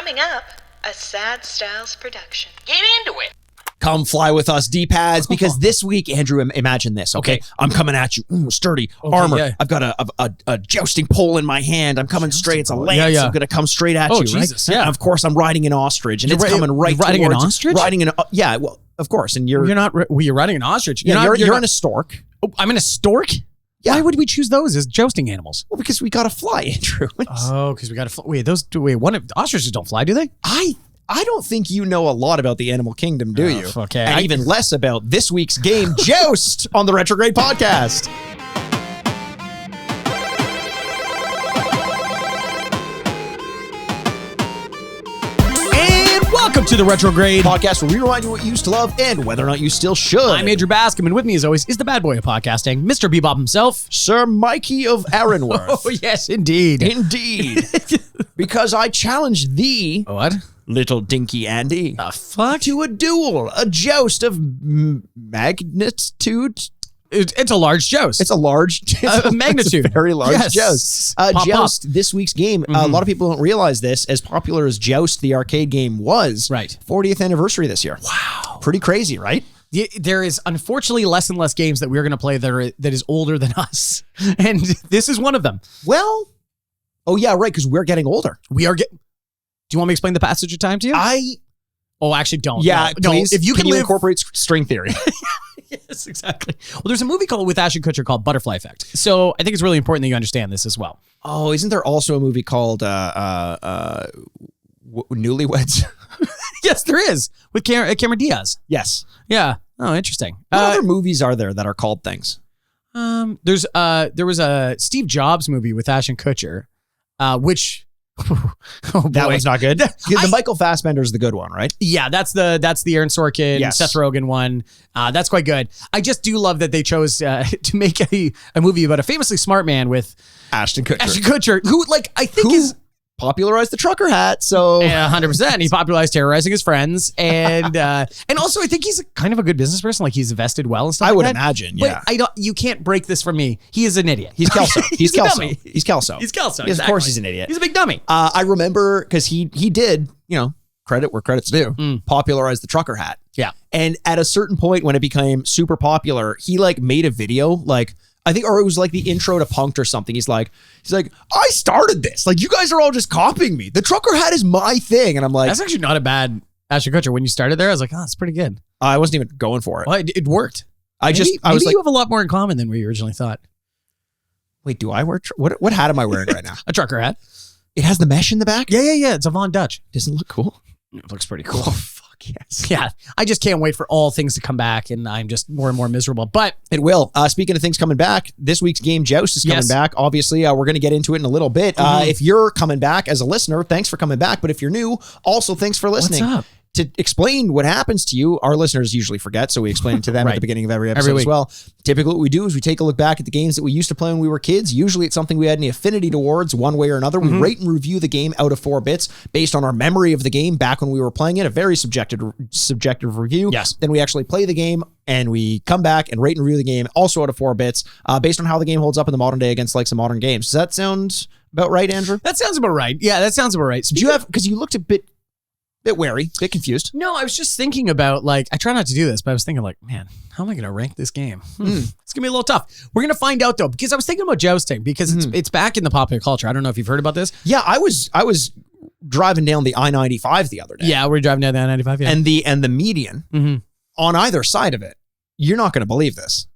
Coming up, a Sad Styles production. Get into it. Come fly with us, D-pads, because this week, Andrew, imagine this, okay? I'm coming at you, sturdy, armor. Yeah. I've got a jousting pole in my hand. I'm coming straight. It's a lance. I'm going to come straight at you, Jesus, right? Yeah. And of course, I'm riding an ostrich, and it's coming right towards riding an ostrich? Yeah, well, of course. And you're not. You're riding an ostrich. You're in a stork. Oh, I'm in a stork? Yeah. Why would we choose those as jousting animals? Well, because we got to fly, Andrew. Because we got to fly. Wait, ostriches don't fly, do they? I don't think you know a lot about the animal kingdom, do you? Okay. And even less about this week's game, Joust, on the Retrograde podcast. And welcome to the Retrograde podcast, where we remind you what you used to love and whether or not you still should. I'm Andrew Bascom, and with me, as always, is the bad boy of podcasting, Mr. Bebop himself, Sir Mikey of Aaronworth. Oh, yes, indeed. Indeed. Because I challenged thee... What? Little Dinky Andy. The fuck? To a duel, a joust of magnitude. It's a large joust. It's a large magnitude. It's a very large joust. Joust, pop. This week's game, a lot of people don't realize this, as popular as Joust, the arcade game, was. Right. 40th anniversary this year. Wow. Pretty crazy, right? There is unfortunately less and less games that we're going to play that is older than us. And this is one of them. Well, oh yeah, right, because we're getting older. We are getting... Do you want me to explain the passage of time to you? Actually don't. Yeah, no. Please. If you can incorporate string theory. Yes, exactly. Well, there's a movie with Ashton Kutcher called Butterfly Effect. So I think it's really important that you understand this as well. Oh, isn't there also a movie called Newlyweds? Yes, there is, with Cameron Diaz. Yes. Yeah. Oh, interesting. What other movies are there that are called things? There was a Steve Jobs movie with Ashton Kutcher, which... That one's not good. The Michael Fassbender's the good one, right? Yeah, that's the Aaron Sorkin, Seth Rogen one. That's quite good. I just do love that they chose to make a movie about a famously smart man with Ashton Kutcher, who I think is popularized the trucker hat. So 100%. He popularized terrorizing his friends, and also I think he's kind of a good business person. Like, he's invested well and stuff. I would like that. imagine. Yeah. But you can't break this from me. He is an idiot. He's Kelso. He's Kelso. Dummy. He's Kelso. He's Kelso. Yes, exactly. Of course he's an idiot. He's a big dummy. I remember because he did, credit where credit's due, popularize the trucker hat. Yeah. And at a certain point when it became super popular, he made a video I think, or it was the intro to Punk'd or something. He's like, I started this. You guys are all just copying me. The trucker hat is my thing. And I'm like, that's actually not a bad Ashton Kutcher. When you started there, I was like, oh, that's pretty good. I wasn't even going for it. Well, it worked. Maybe you have a lot more in common than we originally thought. Wait, do I wear, what hat am I wearing right now? A trucker hat. It has the mesh in the back? Yeah. It's a Von Dutch. Doesn't it look cool? It looks pretty cool. Oh, fuck yes. Yeah. I just can't wait for all things to come back, and I'm just more and more miserable. But it will. Speaking of things coming back, this week's game, Joust, is coming back. Obviously, we're going to get into it in a little bit. If you're coming back as a listener, thanks for coming back. But if you're new, also thanks for listening. What's up? To explain what happens to you, our listeners usually forget, so we explain it to them at the beginning of every episode as well. Typically what we do is we take a look back at the games that we used to play when we were kids. Usually it's something we had any affinity towards one way or another. We rate and review the game out of 4 bits based on our memory of the game back when we were playing it, a very subjective review. Yes. Then we actually play the game and we come back and rate and review the game also out of 4 bits based on how the game holds up in the modern day against some modern games. Does that sound about right, Andrew? That sounds about right. Yeah, that sounds about right. So because you looked a bit wary, bit confused. No, I was just thinking about I try not to do this, but I was thinking man, how am I going to rank this game? It's going to be a little tough. We're going to find out though, because I was thinking about jousting because it's back in the popular culture. I don't know if you've heard about this. Yeah, I was driving down the I-95 the other day. Yeah, we're driving down the I-95. Yeah. And the median on either side of it. You're not going to believe this.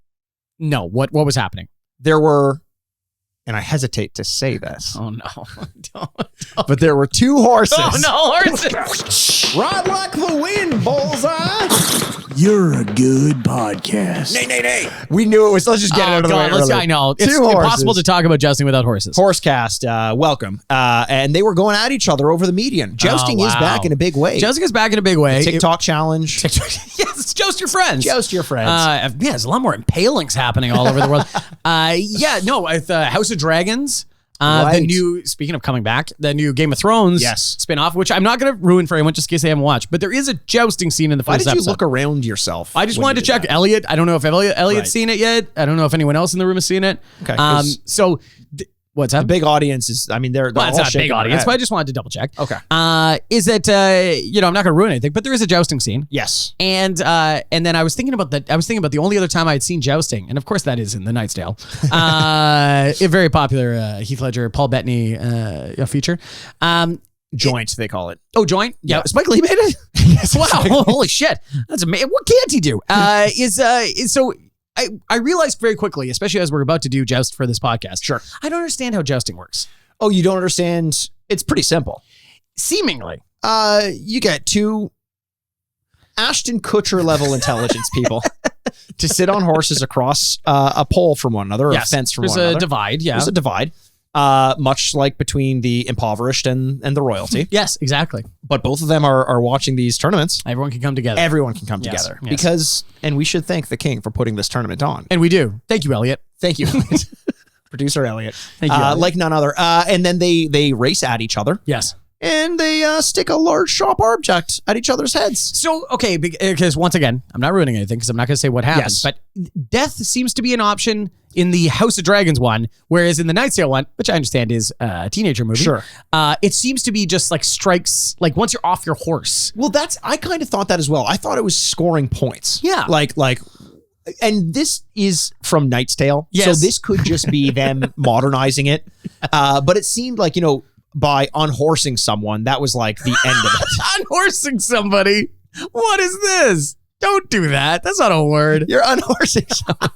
No, what was happening? There were, and I hesitate to say this. Oh no. Don't. But there were 2 horses. Oh no, horses. Ride like the wind, bullseye. You're a good podcast. Nay. We knew it was. Let's just get it out of the way early. I know. It's 2 horses. impossible to talk about jousting without horses. Horsecast, welcome. And they were going at each other over the median. Jousting is back in a big way. Jousting is back in a big way. TikTok challenge. Yes, joust your friends. Joust your friends. There's a lot more impalings happening all over the world. With House of Dragons. The new, speaking of coming back, the new Game of Thrones spinoff, which I'm not going to ruin for anyone just in case they haven't watched, but there is a jousting scene in the first episode. Why did you look around yourself? I just wanted to check Elliot. I don't know if Elliot's seen it yet. I don't know if anyone else in the room has seen it. Okay. What's that? The big audience is, I mean, they're Well, it's all not a big shaking their audience, head. but I just wanted to double check. Okay. Is that I'm not going to ruin anything, but there is a jousting scene. Yes. And then I was thinking about the only other time I had seen jousting, and of course that is in The Knight's Tale, a very popular Heath Ledger, Paul Bettany feature. Joint, they call it. Oh, Joint? Yeah. Spike Lee made it? Yes. Wow. Holy shit. That's amazing. What can't he do? So I realized very quickly, especially as we're about to do Joust for this podcast. Sure. I don't understand how jousting works. Oh, you don't understand? It's pretty simple. Seemingly. You get two Ashton Kutcher level intelligence people to sit on horses across a pole from one another, or a fence from one another. There's a divide, yeah. There's a divide. Much like between the impoverished and the royalty. Yes, exactly. But both of them are watching these tournaments. Everyone can come together. Everyone can come Yes, together. yes. Because, and we should thank the king for putting this tournament on. And we do. Thank you, Elliot. Thank you. Producer Elliot. Thank you, Elliot. Like none other. And then they race at each other. Yes. And they stick a large sharp object at each other's heads. So, okay, because once again, I'm not ruining anything because I'm not going to say what happens, Yes. but death seems to be an option in the House of Dragons one, whereas in the Knight's Tale one, which I understand is a teenager movie, Sure. It seems to be just like strikes, like once you're off your horse. Well, I kind of thought that as well. I thought it was scoring points. Yeah. Like, and this is from Knight's Tale. Yes. So this could just be them modernizing it. But it seemed like, by unhorsing someone, that was like the end of it. Unhorsing somebody? What is this? Don't do that. That's not a word. You're unhorsing someone.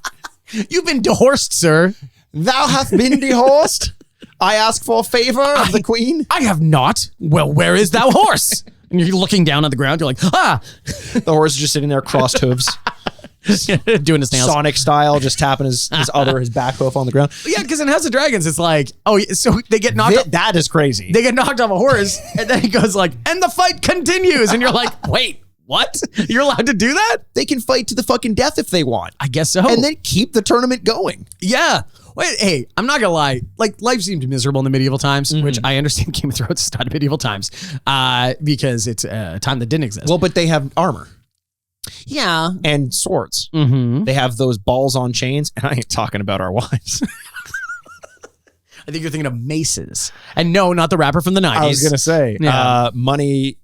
You've been dehorsed, sir. Thou hath been dehorsed. I ask for favor of the queen. I have not. Well, where is thou horse? And you're looking down on the ground. You're like, The horse is just sitting there, crossed hooves, doing his nails. Sonic style, just tapping his back hoof on the ground. Yeah, because in House of Dragons, it's like, so they get knocked off. That is crazy. They get knocked off a horse, and then he goes like, and the fight continues. And you're like, wait, what? You're allowed to do that? They can fight to the fucking death if they want. I guess so. And then keep the tournament going. Yeah. Wait, hey, I'm not gonna lie. Like, life seemed miserable in the medieval times, which I understand Game of Thrones is not medieval times, because it's a time that didn't exist. Well, but they have armor. Yeah. And swords. Mm-hmm. They have those balls on chains, and I ain't talking about our wives. I think you're thinking of maces. And no, not the rapper from the 90s. I was going to say, Yeah. money,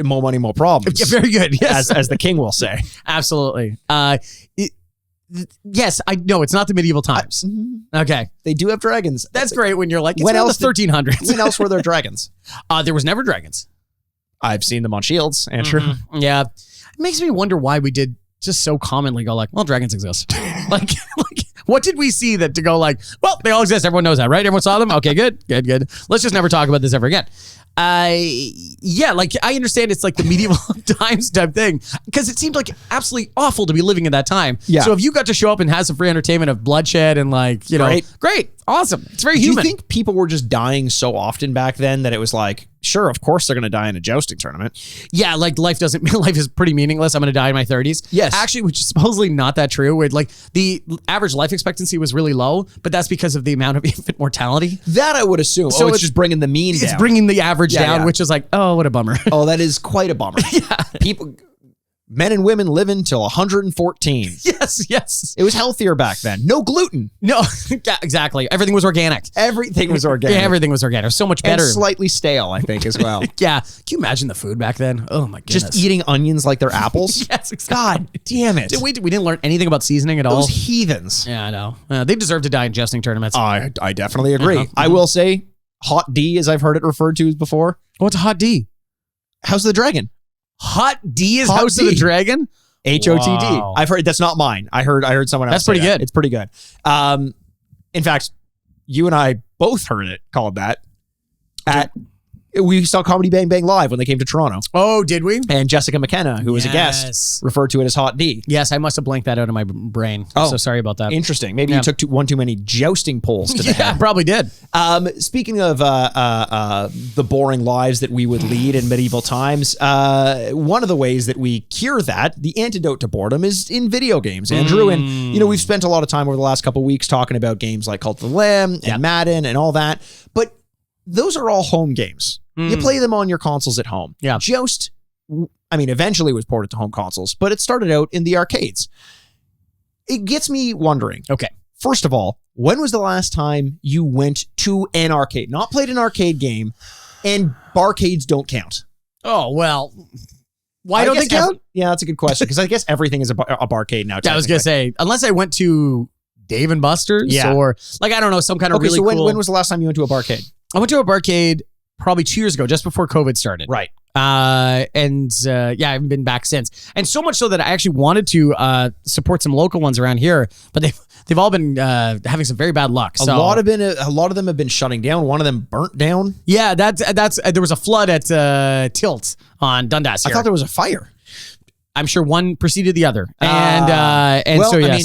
more problems. Yeah, very good. Yes. As the king will say. Absolutely. Yes, I know it's not the medieval times. Okay. They do have dragons. That's great when you're like, it's When around else the 1300s. When else were there dragons? There was never dragons. I've seen them on shields, Andrew. Yeah. It makes me wonder why we did just so commonly go like, well, dragons exist. like, what did we see that to go like, well, they all exist. Everyone knows that, right? Everyone saw them. Okay, good. Let's just never talk about this ever again. Yeah, like I understand it's like the medieval times type thing because it seemed like absolutely awful to be living in that time. Yeah. So if you got to show up and have some free entertainment of bloodshed and like, great, awesome. It's very human. Do you think people were just dying so often back then that it was like, sure, of course they're going to die in a jousting tournament? Yeah, like life is pretty meaningless. I'm going to die in my 30s. Yes. Actually, which is supposedly not that true. Where like the average life expectancy was really low, but that's because of the amount of infant mortality. That I would assume. So it's just bringing the mean down. It's bringing the average down, yeah. which is like, oh, what a bummer. Oh, that is quite a bummer. People, men and women living till 114. Yes. It was healthier back then. No gluten. No, yeah, exactly. Everything was organic. Everything was organic. Yeah, everything was organic. It was so much better. And slightly stale, I think, as well. Yeah. Can you imagine the food back then? Oh my goodness. Just eating onions like they're apples. Yes, exactly. God damn it. We didn't learn anything about seasoning at all. Those heathens. Yeah, I know. They deserve to die in jousting tournaments. I definitely agree. I will say, Hot D, as I've heard it referred to before. What's a Hot D? House of the Dragon. Hot D is Hot House D. of the Dragon? HOTD. Wow. I've heard that's not mine. I heard someone else. That's pretty say that. good. It's pretty good. In fact, you and I both heard it called that we saw Comedy Bang Bang live when they came to Toronto. Oh, did we? And Jessica McKenna, who was a guest, referred to it as Hot D. Yes, I must have blanked that out of my brain. Oh. So sorry about that. Interesting. Maybe you took one too many jousting polls to the Yeah, head. probably did. Speaking of the boring lives that we would lead in medieval times, one of the ways that we cure that, the antidote to boredom, is in video games, Andrew. And, we've spent a lot of time over the last couple of weeks talking about games like Cult of the Lamb and Madden and all that. But those are all home games. You play them on your consoles at home. Yeah. Joust, eventually was ported to home consoles, but it started out in the arcades. It gets me wondering. Okay. First of all, when was the last time you went to an arcade, not played an arcade game, and barcades don't count. Oh, well, why don't they count? Yeah, that's a good question, because I guess everything is a barcade now. I was going to say, unless I went to Dave & Buster's or, like, I don't know, some kind of really cool... when was the last time you went to a barcade? I went to a barcade probably 2 years ago, just before COVID started. Right. I haven't been back since. And so much so that I actually wanted to support some local ones around here, but they've all been having some very bad luck. So. A lot of them have been shutting down. One of them burnt down. Yeah, that's there was a flood at Tilt on Dundas here. I thought there was a fire. I'm sure one preceded the other. I mean,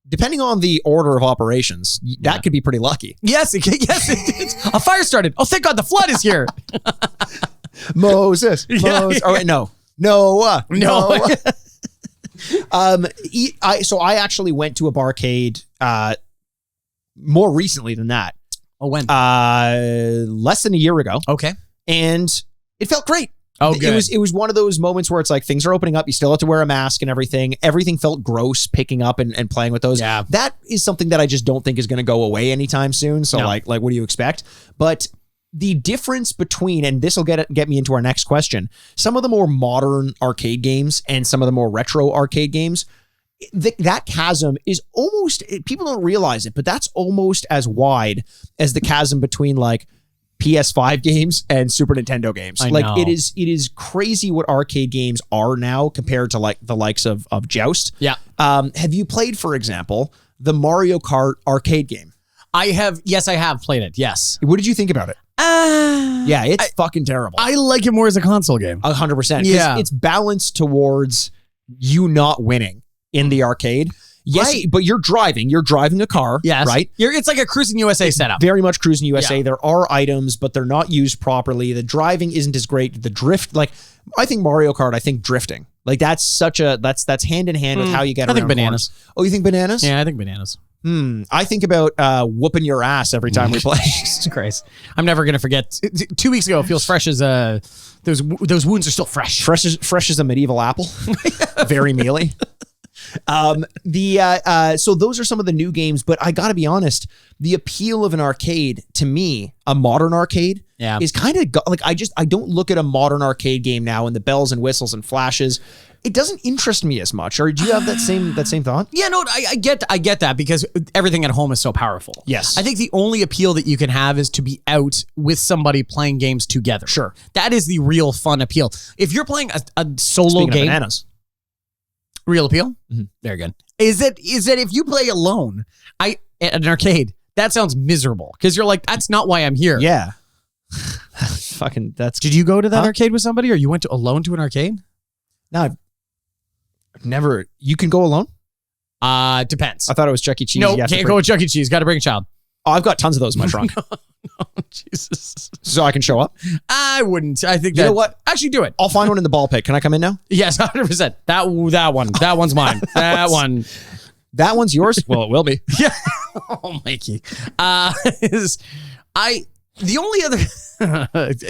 depending on the order of operations, that could be pretty lucky. Yes, a fire started. Oh, thank God, the flood is here. Moses. Oh wait, no. Noah. So I actually went to a barcade more recently than that. Oh, when? Less than a year ago. Okay. And it felt great. Oh, good. It was one of those moments where it's like things are opening up. You still have to wear a mask and everything. Everything felt gross picking up and playing with those. Yeah. That is something that I just don't think is going to go away anytime soon. So like what do you expect? But the difference between, and this will get me into our next question, some of the more modern arcade games and some of the more retro arcade games, that chasm is almost, people don't realize it, but that's almost as wide as the chasm between like PS5 games and Super Nintendo games. I like know. it is crazy what arcade games are now compared to like the likes of Joust. Yeah. Have you played, for example, the Mario Kart arcade game? I have played it. Yes. What did you think about it? Yeah, it's fucking terrible. I like it more as a console game. 100%. Yeah. It's balanced towards you not winning in the arcade. Yes, Right. but you're driving a car. Yes. Right? It's like a Cruising USA setup. Very much Cruising USA. Yeah. There are items, but they're not used properly. The driving isn't as great. The drift, like I think Mario Kart, I think drifting. Like that's that's hand in hand with how you get around. I think bananas. Corners. Oh, you think bananas? Yeah, I think bananas. I think about whooping your ass every time we play. Jesus Christ. I'm never going to forget. 2 weeks ago, it feels fresh as those wounds are still fresh. Fresh as a medieval apple. Very mealy. So those are some of the new games, but I gotta be honest, the appeal of an arcade to me, a modern arcade, is kind of like I don't look at a modern arcade game now and the bells and whistles and flashes. It doesn't interest me as much. Or do you have that same thought? Yeah, no, I get that because everything at home is so powerful. Yes. I think the only appeal that you can have is to be out with somebody playing games together. Sure. That is the real fun appeal. If you're playing a solo Speaking game. of bananas. Real appeal? Mm-hmm. Very good. Is it if you play alone at an arcade, that sounds miserable because you're like, that's not why I'm here. Yeah. Fucking that's. Did you go to that arcade with somebody or you went alone to an arcade? No, I've never. You can go alone? Depends. I thought it was Chuck E. Cheese. No, can't go with Chuck E. Cheese. Got to bring a child. Oh, I've got tons of those in my trunk. No, Jesus. So I can show up? I wouldn't. I think you know what? Actually, do it. I'll find one in the ball pit. Can I come in now? Yes, 100%. That one. That one's mine. That one. That one's yours? Well, it will be. Yeah. Oh, Mikey. The only other...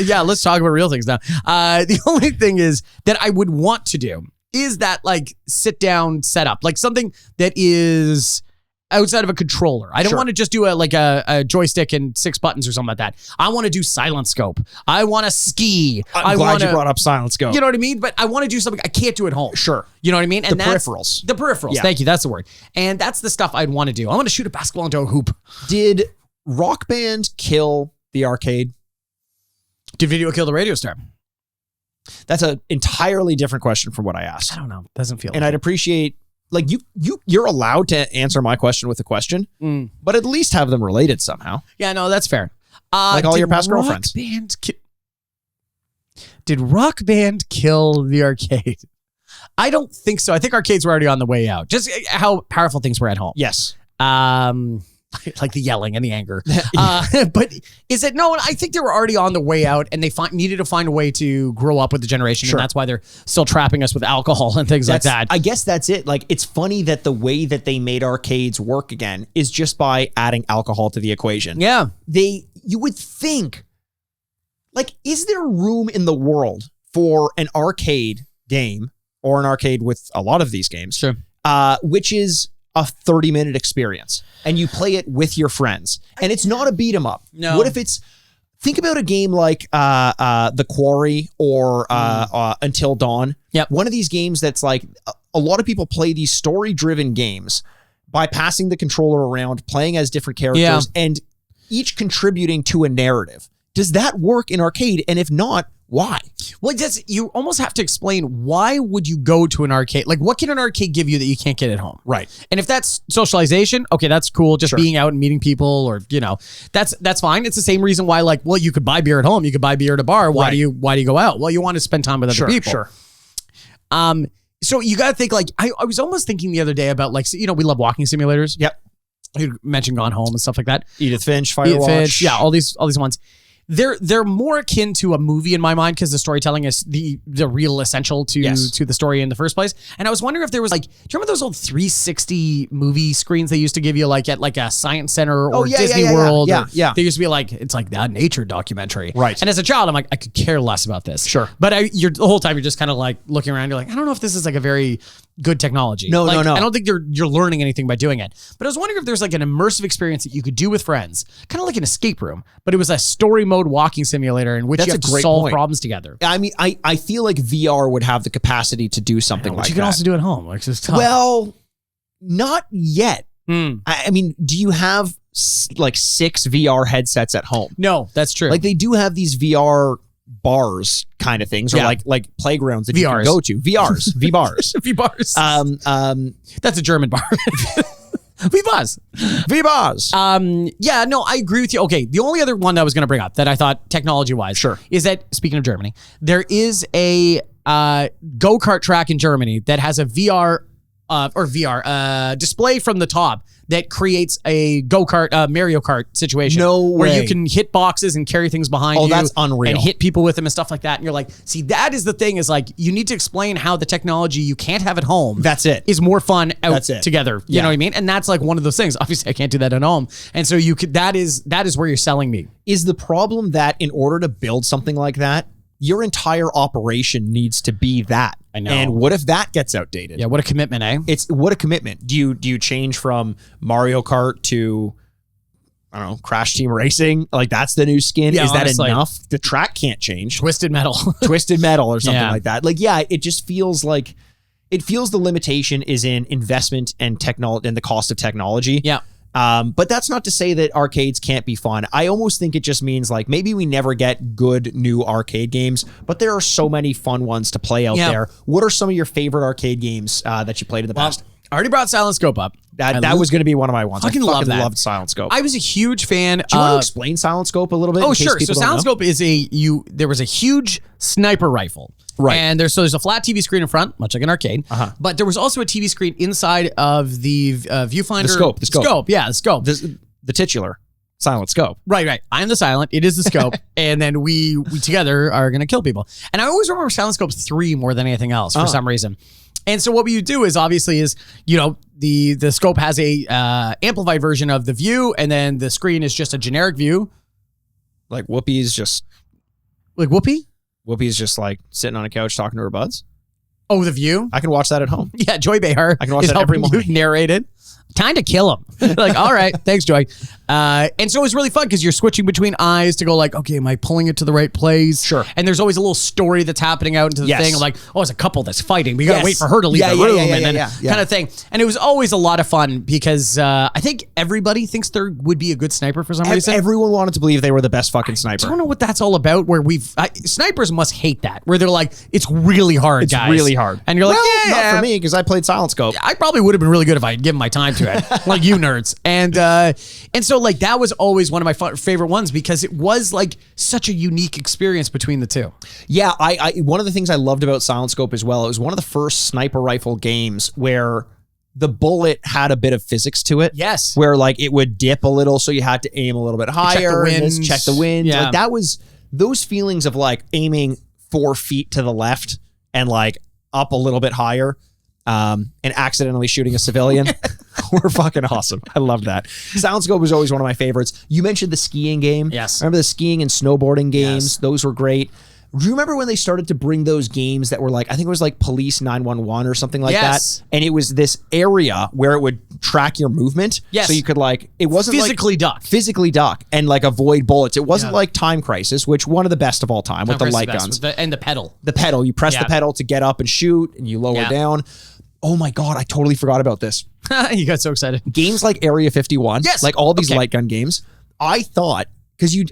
yeah, let's talk about real things now. The only thing is that I would want to do is that like sit down setup, like something that is outside of a controller. I don't want to just do a joystick and 6 buttons or something like that. I want to do silent scope. I want to ski. I'm glad you brought up silent scope. You know what I mean? But I want to do something I can't do at home. Sure. You know what I mean? And the peripherals. The peripherals. Yeah. Thank you. That's the word. And that's the stuff I'd want to do. I want to shoot a basketball into a hoop. Did Rock Band kill the arcade? Did video kill the radio star? That's an entirely different question from what I asked. I don't know. Doesn't feel. And I'd appreciate, like, you're allowed to answer my question with a question, but at least have them related somehow. Yeah, no, that's fair. Like all your past girlfriends. Did Rock Band kill the arcade? I don't think so. I think arcades were already on the way out. Just how powerful things were at home. Yes. Like the yelling and the anger. But is it? No, I think they were already on the way out and they needed to find a way to grow up with the generation. Sure. And that's why they're still trapping us with alcohol and things like that. I guess that's it. Like, it's funny that the way that they made arcades work again is just by adding alcohol to the equation. Yeah. You would think, like, is there room in the world for an arcade game or an arcade with a lot of these games? Sure. Which is a 30-minute experience and you play it with your friends and it's not a beat 'em up. No. What if it's, think about a game like The Quarry or Until Dawn. Yep. One of these games that's like, a lot of people play these story-driven games by passing the controller around, playing as different characters, and each contributing to a narrative. Does that work in arcade? And if not, why? Well, you almost have to explain, why would you go to an arcade? Like, what can an arcade give you that you can't get at home? Right. And if that's socialization, okay, that's cool. Just being out and meeting people, or, you know, that's fine. It's the same reason why, like, well, you could buy beer at home. You could buy beer at a bar. Why do you go out? Well, you want to spend time with other people. Sure. So you got to think, like, I was almost thinking the other day about, like, so, you know, we love walking simulators. Yep. You mentioned Gone Home and stuff like that. Edith Finch, Firewatch. Yeah, all these ones. They're more akin to a movie in my mind, because the storytelling is the real essential to the story in the first place. And I was wondering if there was, like, do you remember those old 360 movie screens they used to give you, like at like a Science Center or Disney World? Yeah. They used to be like, it's like that nature documentary. Right. And as a child, I'm like, I could care less about this. Sure. But the whole time you're just kind of like looking around. You're like, I don't know if this is like a very good technology. No. I don't think you're learning anything by doing it. But I was wondering if there's like an immersive experience that you could do with friends, kind of like an escape room, but it was a story mode walking simulator in which you have to solve problems together. I mean, I feel like VR would have the capacity to do something like that. But you can also do it at home. Like, it's tough. Well, not yet. I mean, do you have like 6 VR headsets at home? No, that's true. Like, they do have these VR bars kind of things, or like playgrounds that you can go to. VRs, V-bars. V-bars. That's a German bar. V-bars. V-bars. Yeah, no, I agree with you. Okay, the only other one that I was going to bring up that I thought technology-wise is that, speaking of Germany, there is a go-kart track in Germany that has a VR display from the top that creates a go-kart, Mario Kart situation. No way. Where you can hit boxes and carry things behind you. Oh, that's unreal. And hit people with them and stuff like that. And you're like, see, that is the thing, is like, you need to explain how the technology you can't have at home. That's it. Is more fun out together. You Yeah. know what I mean? And that's like one of those things. Obviously, I can't do that at home. And so that is where you're selling me. Is the problem that in order to build something like that, your entire operation needs to be that? I know. And what if that gets outdated? Yeah, what a commitment, eh? What a commitment. Do you change from Mario Kart to, I don't know, Crash Team Racing? Like, that's the new skin? Yeah, is that honestly, enough? The track can't change. Twisted Metal. Twisted Metal or something like that. Like, yeah, it just feels like, the limitation is in investment and technology and the cost of technology. Yeah. But that's not to say that arcades can't be fun. I almost think it just means, like, maybe we never get good new arcade games, but there are so many fun ones to play out there. What are some of your favorite arcade games that you played in the past? I already brought Silent Scope up. That was going to be one of my ones. I fucking loved Silent Scope. I was a huge fan. Do you want to explain Silent Scope a little bit? Oh, sure. So Silent Scope is there was a huge sniper rifle. Right. And there's a flat TV screen in front, much like an arcade. But there was also a TV screen inside of the viewfinder. The scope. The scope. The titular. Silent Scope. Right. I'm the silent. It is the scope. And then we together are going to kill people. And I always remember Silent Scope 3 more than anything else for some reason. And so what you do is, obviously, you know, the scope has a amplified version of the view, and then the screen is just a generic view. Like Whoopi's just... Like Whoopi? Whoopi's just like sitting on a couch talking to her buds. Oh, the view? I can watch that at home. Yeah, Joy Behar. I can watch that every morning. Narrated. Time to kill him. Like, all right, thanks, Joy. And so it was really fun because you're switching between eyes to go like, okay, am I pulling it to the right place? Sure. And there's always a little story that's happening out into the thing. Like, oh, it's a couple that's fighting. We got to wait for her to leave the room and then kind of thing. And it was always a lot of fun because I think everybody thinks there would be a good sniper for some reason. Everyone wanted to believe they were the best fucking sniper. I don't know what that's all about, where snipers must hate that, where they're like, it's really hard, guys. It's really hard. And you're like, not for me, because I played Silent Scope. I probably would have been really good if I had given my time to it, like you nerds. And so like that was always one of my favorite ones because it was like such a unique experience between the two. Yeah, I one of the things I loved about Silent Scope as well, it was one of the first sniper rifle games where the bullet had a bit of physics to it. Yes. Where like it would dip a little, so you had to aim a little bit higher. Check the wind. Yeah. Like that was those feelings of like aiming 4 feet to the left and like up a little bit higher. And accidentally shooting a civilian were fucking awesome. I loved that. Silent Scope was always one of my favorites. You mentioned the skiing game. Yes. Remember the skiing and snowboarding games? Yes. Those were great. Do you remember when they started to bring those games that were like, I think it was like Police 911 or something like that? And it was this area where it would track your movement. Yes. So you could like, it wasn't physically duck. Physically duck and like avoid bullets. It wasn't like Time Crisis, which one of the best of all time with the light guns. And the pedal. The pedal. You press the pedal to get up and shoot and you lower down. Oh my God, I totally forgot about this. You got so excited. Games like Area 51. Yes. Like all these light gun games. I thought, because you'd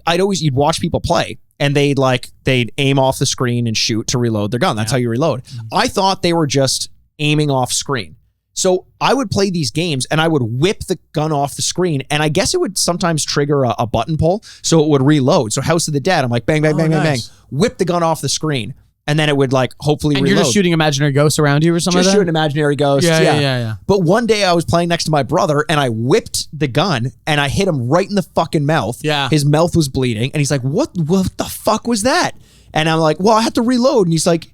watch people play and they'd aim off the screen and shoot to reload their gun. That's how you reload. I thought they were just aiming off screen. So I would play these games and I would whip the gun off the screen, and I guess it would sometimes trigger a button pull so it would reload. So House of the Dead, I'm like bang, bang, bang, bang, bang, whip the gun off the screen. And then it would like hopefully reload. You're just shooting imaginary ghosts around you or something like that? Just shooting imaginary ghosts. Yeah. But one day I was playing next to my brother and I whipped the gun and I hit him right in the fucking mouth. Yeah. His mouth was bleeding and he's like, what the fuck was that? And I'm like, well, I had to reload. And he's like,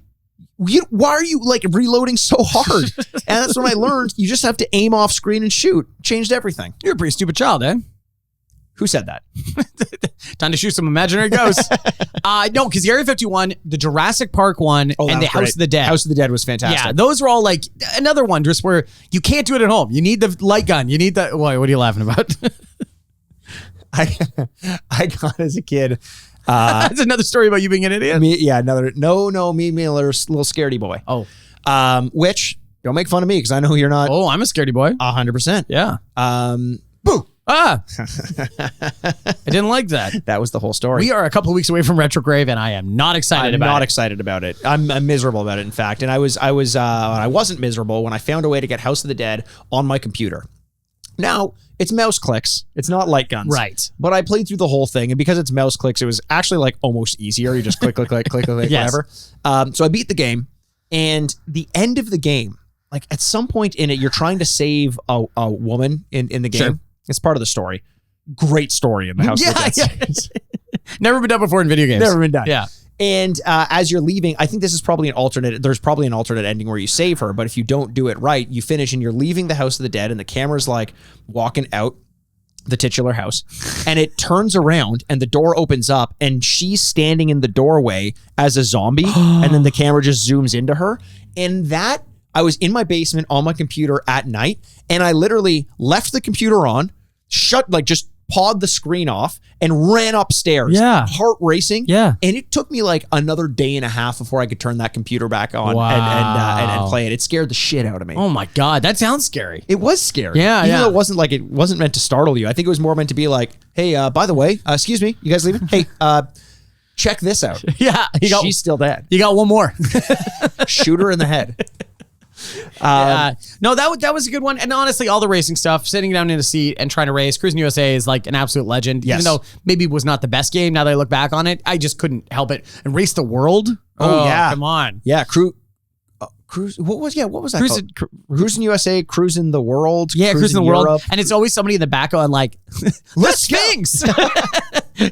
why are you like reloading so hard? And that's when I learned you just have to aim off screen and shoot. Changed everything. You're a pretty stupid child, eh? Who said that? Time to shoot some imaginary ghosts. No, because the Area 51, the Jurassic Park one, and the House of the Dead. House of the Dead was fantastic. Yeah, those were all like another one just where you can't do it at home. You need the light gun. You need the. What are you laughing about? I got as a kid. That's another story about you being an idiot. Me a little scaredy boy. Oh, which don't make fun of me because I know you're not. Oh, I'm a scaredy boy. 100%. Yeah. Boo. I didn't like that. That was the whole story. We are a couple of weeks away from Retrograde, and I am not excited about it. I'm not excited about it. I'm miserable about it, in fact. And I wasn't miserable when I found a way to get House of the Dead on my computer. Now, it's mouse clicks. It's not light guns. Right. But I played through the whole thing, and because it's mouse clicks, it was actually like almost easier. You just click, click, click, click, click, yes. whatever. So I beat the game, and the end of the game, like at some point in it, you're trying to save a woman in the game. Sure. It's part of the story. Great story in the House of the Dead. Never been done before in video games. Never been done. Yeah. And as you're leaving, I think this is probably there's probably an alternate ending where you save her, but if you don't do it right, you finish and you're leaving the House of the Dead and the camera's like walking out the titular house and it turns around and the door opens up and she's standing in the doorway as a zombie and then the camera just zooms into her. And that, I was in my basement on my computer at night and I literally left the computer on, just pawed the screen off and ran upstairs. Yeah. Heart racing. Yeah. And it took me like another day and a half before I could turn that computer back on and play it. It scared the shit out of me. Oh my God. That sounds scary. It was scary. Yeah. Even though it wasn't meant to startle you. I think it was more meant to be like, hey, by the way, excuse me, you guys leaving? Hey, check this out. Yeah. She's still dead. You got one more. Shoot her in the head. No, that was a good one. And honestly, all the racing stuff, sitting down in a seat and trying to race, Cruising USA is like an absolute legend. Yes. Even though maybe it was not the best game, now that I look back on it, I just couldn't help it. And Race the World? Oh yeah. Come on. Yeah, Cruise. What was that? Cruising USA, Cruising the World. Yeah, Cruising the World. Europe. And it's always somebody in the background like, the Sphinx.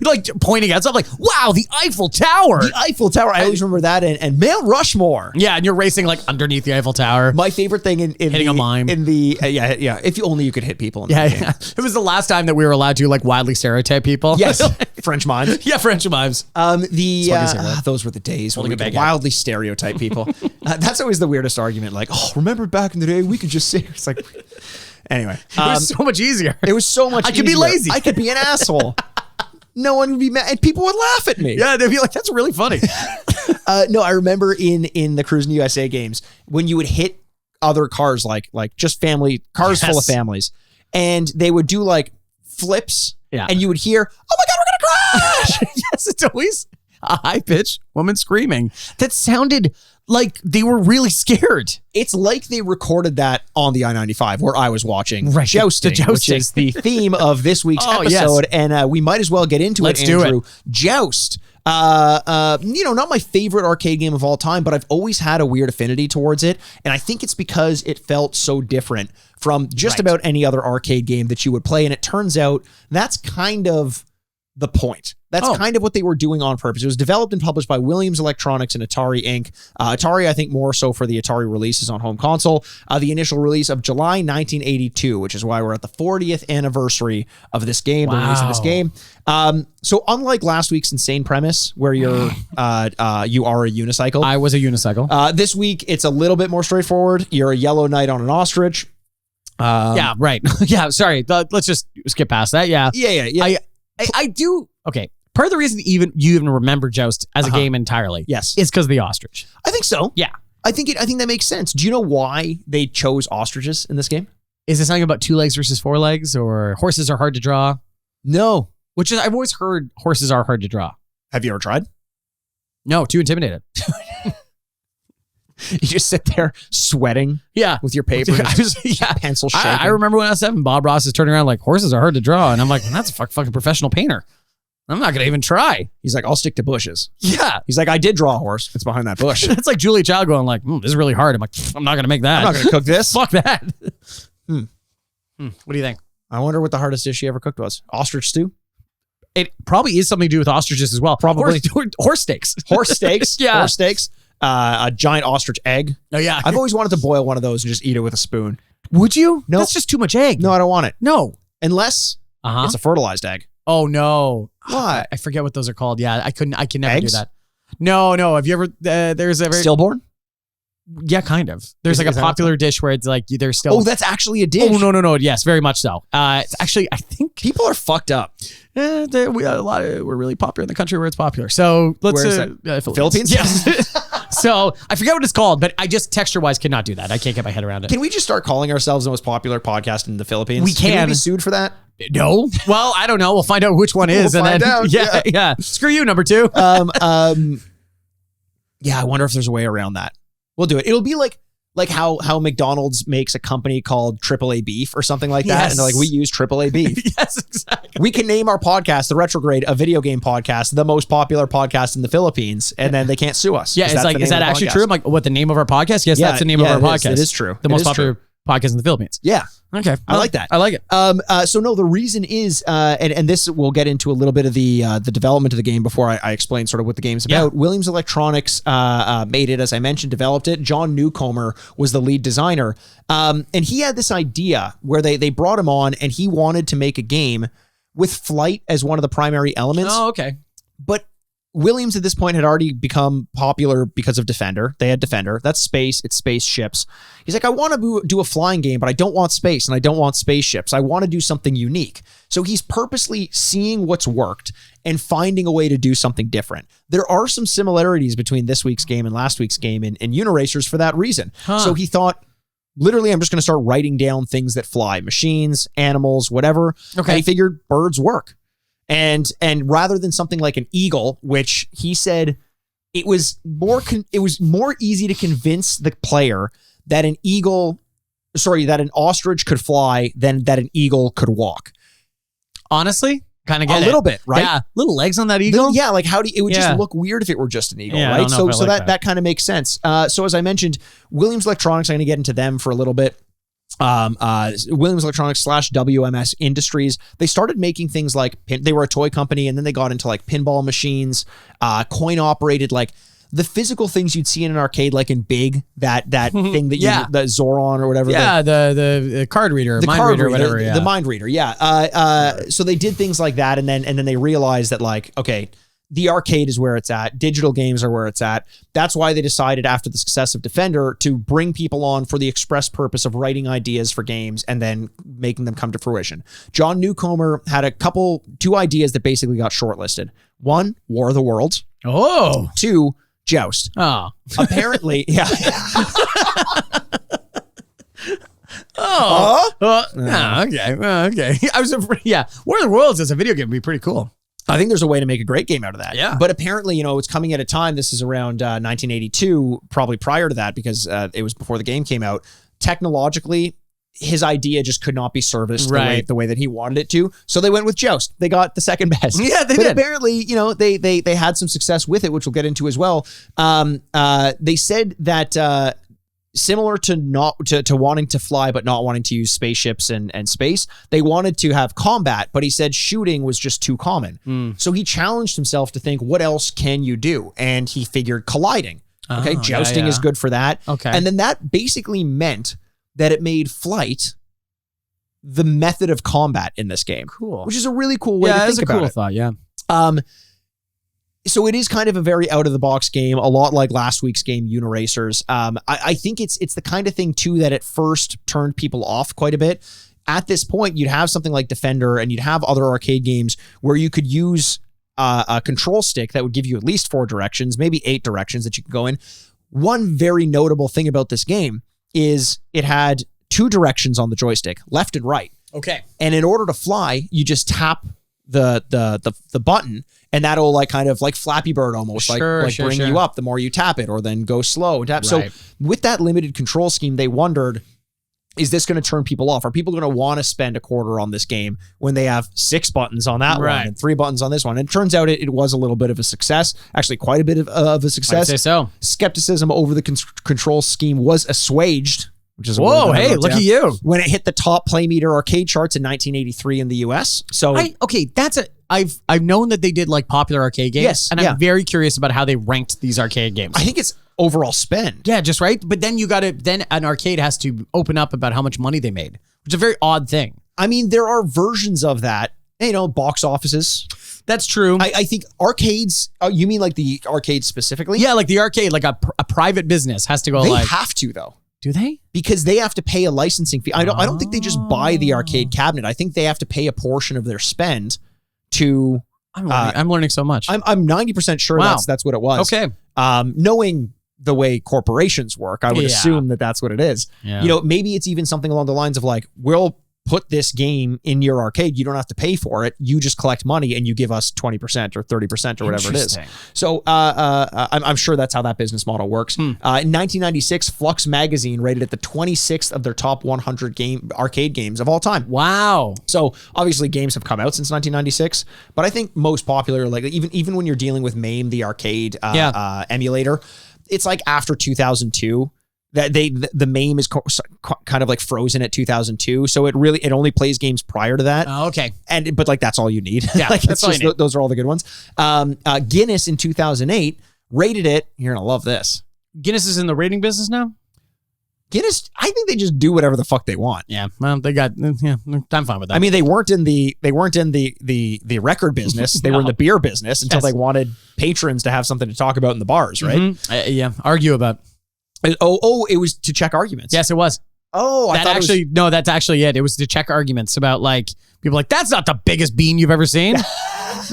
Like pointing at something like, wow, the Eiffel Tower. The Eiffel Tower. I always remember that. And Mount Rushmore. Yeah, and you're racing like underneath the Eiffel Tower. My favorite thing in hitting a mime. In the if only you could hit people in the game. Yeah. It was the last time that we were allowed to like wildly stereotype people. Yes. French mimes. Yeah, French mimes. Those were the days when we could wildly stereotype people. That's always the weirdest argument. Like, oh, remember back in the day, we could just say it's like. Anyway, it was so much easier. It was so much. I could be lazy. I could be an asshole. No one would be mad, and people would laugh at me. Yeah, they'd be like, "That's really funny." No, I remember in the Cruising USA games when you would hit other cars, like just family cars full of families, and they would do like flips. Yeah, and you would hear, "Oh my God, we're gonna crash!" Yes, it's always a high pitch woman screaming. That sounded like they were really scared. It's like they recorded that on the I-95 where I was watching Jousting, which is the theme of this week's episode. Yes. And we might as well get into it, Andrew. Joust. Not my favorite arcade game of all time, but I've always had a weird affinity towards it. And I think it's because it felt so different from just about any other arcade game that you would play. And it turns out that's kind of the point. That's kind of what they were doing on purpose. It was developed and published by Williams Electronics and Atari Inc. Atari, I think, more so for the Atari releases on home console. The initial release of July 1982, which is why we're at the 40th anniversary of this game, the release of this game. So unlike last week's insane premise, where you are a unicycle. I was a unicycle. This week, it's a little bit more straightforward. You're a yellow knight on an ostrich. Yeah, right. Yeah, sorry. Let's just skip past that. Yeah. I do. Okay. Part of the reason you even remember Joust as a game entirely, yes, is because of the ostrich. I think so. Yeah, I think that makes sense. Do you know why they chose ostriches in this game? Is it something about 2 legs versus 4 legs, or horses are hard to draw? No, which is I've always heard horses are hard to draw. Have you ever tried? No, too intimidated. You just sit there sweating, with your paper, pencil shaking. I remember when I was 7, Bob Ross is turning around like horses are hard to draw, and I'm like, that's a fucking professional painter. I'm not going to even try. He's like, I'll stick to bushes. Yeah. He's like, I did draw a horse. It's behind that bush. It's like Julia Child going like, this is really hard. I'm like, I'm not going to make that. I'm not going to cook this. Fuck that. What do you think? I wonder what the hardest dish she ever cooked was. Ostrich stew? It probably is something to do with ostriches as well. Probably. Horse steaks. Horse steaks? Yeah. Horse steaks. A giant ostrich egg. Oh, yeah. I've always wanted to boil one of those and just eat it with a spoon. Would you? No. That's just too much egg. No, I don't want it. No. Unless it's a fertilized egg. Oh, no. What? I forget what those are called. Yeah, I can never Eggs? do that. No. Have you ever, there's a very... Stillborn? Yeah, kind of. There's like a popular dish where it's like they're still... Oh, that's actually a dish. Oh, no. Yes, very much so. It's actually, I think... People are fucked up. We're really popular in the country where it's popular. So let's... Where is that? Philippines? Yes. So I forget what it's called, but I just texture-wise cannot do that. I can't get my head around it. Can we just start calling ourselves the most popular podcast in the Philippines? We can. Can we be sued for that? No. Well, I don't know. We'll find out which one is. We'll find out. Yeah. Screw you, number 2. Yeah, I wonder if there's a way around that. We'll do it. It'll be like how McDonald's makes a company called AAA Beef or something like that. Yes. And they're like, we use AAA Beef. Yes, exactly. We can name our podcast, The Retrograde, a video game podcast, the most popular podcast in the Philippines, and then they can't sue us. Yeah, it's like, is that actually true? I'm like, what, the name of our podcast? Yes, that's the name of our podcast. It is true. The most popular podcast in the Philippines. Yeah. Okay. I like that. I like it. So no, the reason is, and this we'll get into a little bit of the development of the game before I explain sort of what the game's about. Yeah. Williams Electronics made it, as I mentioned, developed it. John Newcomer was the lead designer. And he had this idea where they brought him on and he wanted to make a game with flight as one of the primary elements. Oh, okay. But Williams at this point had already become popular because of Defender. They had Defender. That's space. It's spaceships. He's like, I want to do a flying game, but I don't want space and I don't want spaceships. I want to do something unique. So he's purposely seeing what's worked and finding a way to do something different. There are some similarities between this week's game and last week's game in Uniracers for that reason. So he thought, literally, I'm just going to start writing down things that fly, machines, animals, whatever. Okay. And he figured birds work. And rather than something like an eagle, which he said it was more easy to convince the player that an ostrich could fly than that an eagle could walk. Honestly, kind of get a little bit, right? Yeah, little legs on that eagle. Yeah, like it would just look weird if it were just an eagle, yeah, right? So that kind of makes sense. So as I mentioned, Williams Electronics, I'm going to get into them for a little bit. Williams Electronics / WMS Industries, they started making things like they were a toy company, and then they got into like pinball machines, coin operated, like the physical things you'd see in an arcade, like in Big, that thing that the Zoron or whatever. Yeah, the card reader, mind reader, whatever. The mind reader. Yeah. So they did things like that, and then they realized that, like, okay, the arcade is where it's at. Digital games are where it's at. That's why they decided, after the success of Defender, to bring people on for the express purpose of writing ideas for games and then making them come to fruition. John Newcomer had 2 ideas that basically got shortlisted. 1, War of the Worlds. Oh. 2, Joust. Oh. Apparently, yeah. Okay. I was afraid. Yeah. War of the Worlds as a video game would be pretty cool. I think there's a way to make a great game out of that. Yeah. But apparently, it's coming at a time, this is around 1982, probably prior to that, because it was before the game came out. Technologically, his idea just could not be serviced the way that he wanted it to. So they went with Joust. They got the second best. Yeah, they did. But apparently, they had some success with it, which we'll get into as well. They said that similar to wanting to fly but not wanting to use spaceships and space, they wanted to have combat, but he said shooting was just too common. So he challenged himself to think, what else can you do? And he figured colliding. Okay, jousting is good for that. Okay. And then that basically meant that it made flight the method of combat in this game. Cool. Which is a really cool way to think about it. Cool thought, yeah. So it is kind of a very out-of-the-box game, a lot like last week's game, Uniracers. I think it's the kind of thing, too, that at first turned people off quite a bit. At this point, you'd have something like Defender, and you'd have other arcade games where you could use a control stick that would give you at least 4 directions, maybe 8 directions that you could go in. One very notable thing about this game is it had 2 directions on the joystick, left and right. Okay. And in order to fly, you just tap the button, and that'll like kind of like Flappy Bird almost, bring you up the more you tap it, or then go slow and tap. Right. So with that limited control scheme, they wondered, is this going to turn people off? Are people going to want to spend a quarter on this game when they have 6 buttons on that one and 3 buttons on this one? And it turns out it was a little bit of a success, actually quite a bit of a success. I'd say so. Skepticism over the control scheme was assuaged. Which is whoa, hey, look at you. When it hit the top Play Meter arcade charts in 1983 in the US. So I've known that they did like popular arcade games, and I'm very curious about how they ranked these arcade games. I think it's overall spend. Yeah, just right. But then then an arcade has to open up about how much money they made, which is a very odd thing. I mean, there are versions of that, box offices. That's true. I think arcades, you mean like the arcade specifically? Yeah, like the arcade, like a private business has to go They have to though. Do they? Because they have to pay a licensing fee. I don't think they just buy the arcade cabinet. I think they have to pay a portion of their spend to. I'm learning so much. I'm 90% sure that's what it was. Okay. Knowing the way corporations work, I would assume that's what it is. Yeah. Maybe it's even something along the lines of like, we'll put this game in your arcade. You don't have to pay for it. You just collect money and you give us 20% or 30% or whatever it is. So I'm sure that's how that business model works. In 1996, Flux Magazine rated it the 26th of their top 100 arcade games of all time. Wow. So obviously games have come out since 1996, but I think most popular, like even when you're dealing with MAME, the arcade emulator, it's like after 2002. That the MAME is kind of like frozen at 2002, so it only plays games prior to that. Oh, okay. But like that's all you need. Yeah, like that's all you need. Those are all the good ones. Guinness in 2008 rated it. You're gonna love this. Guinness is in the rating business now. Guinness, I think they just do whatever the fuck they want. Yeah, well, I'm fine with that. I mean, they weren't in the record business. They were in the beer business until they wanted patrons to have something to talk about in the bars, right? Argue about. It was to check arguments. Yes, it was. Oh, that's actually it. It was to check arguments about like people like, that's not the biggest bean you've ever seen.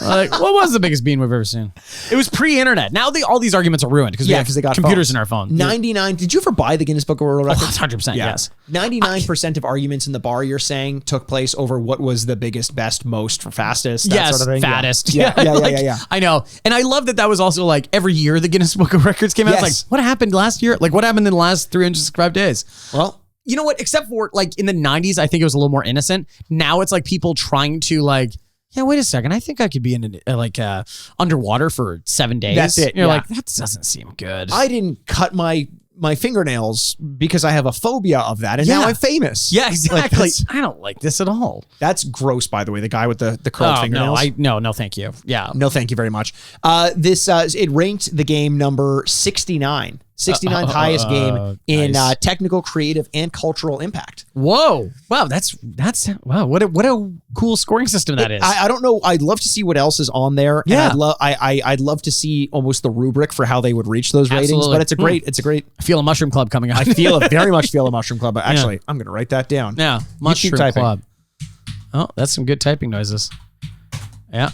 Like, what was the biggest bean we've ever seen? It was pre-internet. Now all these arguments are ruined because we have they got computers in our phone. 99. Did you ever buy the Guinness Book of World Records? 100%. Yes. 99% of arguments in the bar, you're saying, took place over what was the biggest, best, most, fastest, that sort of thing. Fattest. Yeah. Yeah. I know. And I love that was also like every year the Guinness Book of Records came out. It's like, what happened last year? Like, what happened in the last 365 days? Well, you know what? Except for like in the 90s, I think it was a little more innocent. Now it's like people trying to like, yeah, wait a second. I think I could be in underwater for 7 days. That's it. And you're like, that doesn't seem good. I didn't cut my fingernails because I have a phobia of that, and now I'm famous. Yeah, exactly. Like, I don't like this at all. That's gross, by the way. The guy with the curled fingernails. No, thank you. Yeah, no, thank you very much. It ranked the game number 69. 69th highest game in technical, creative, and cultural impact. Whoa! Wow, that's wow. What a cool scoring system that is. I don't know. I'd love to see what else is on there. Yeah, and I'd love to see almost the rubric for how they would reach those ratings. But it's a great. I feel a Mushroom Club coming up. I very much feel a Mushroom Club. But actually, I'm going to write that down. Yeah, Mushroom Club. Oh, that's some good typing noises. Yeah,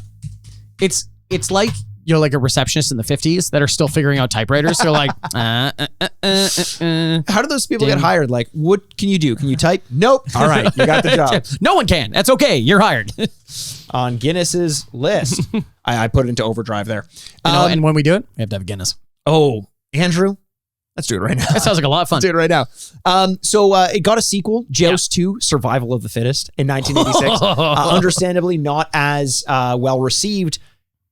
it's like. You're like a receptionist in the 50s that are still figuring out typewriters. They're like, How do those people get hired? Like, what can you do? Can you type? Nope. All right, you got the job. No one can. That's okay. You're hired. On Guinness's list. I put it into overdrive there. And when we do it, we have to have Guinness. Oh, Andrew, let's do it right now. That sounds like a lot of fun. Let's do it right now. So it got a sequel, Joust 2, Survival of the Fittest, in 1986. Understandably not as well received,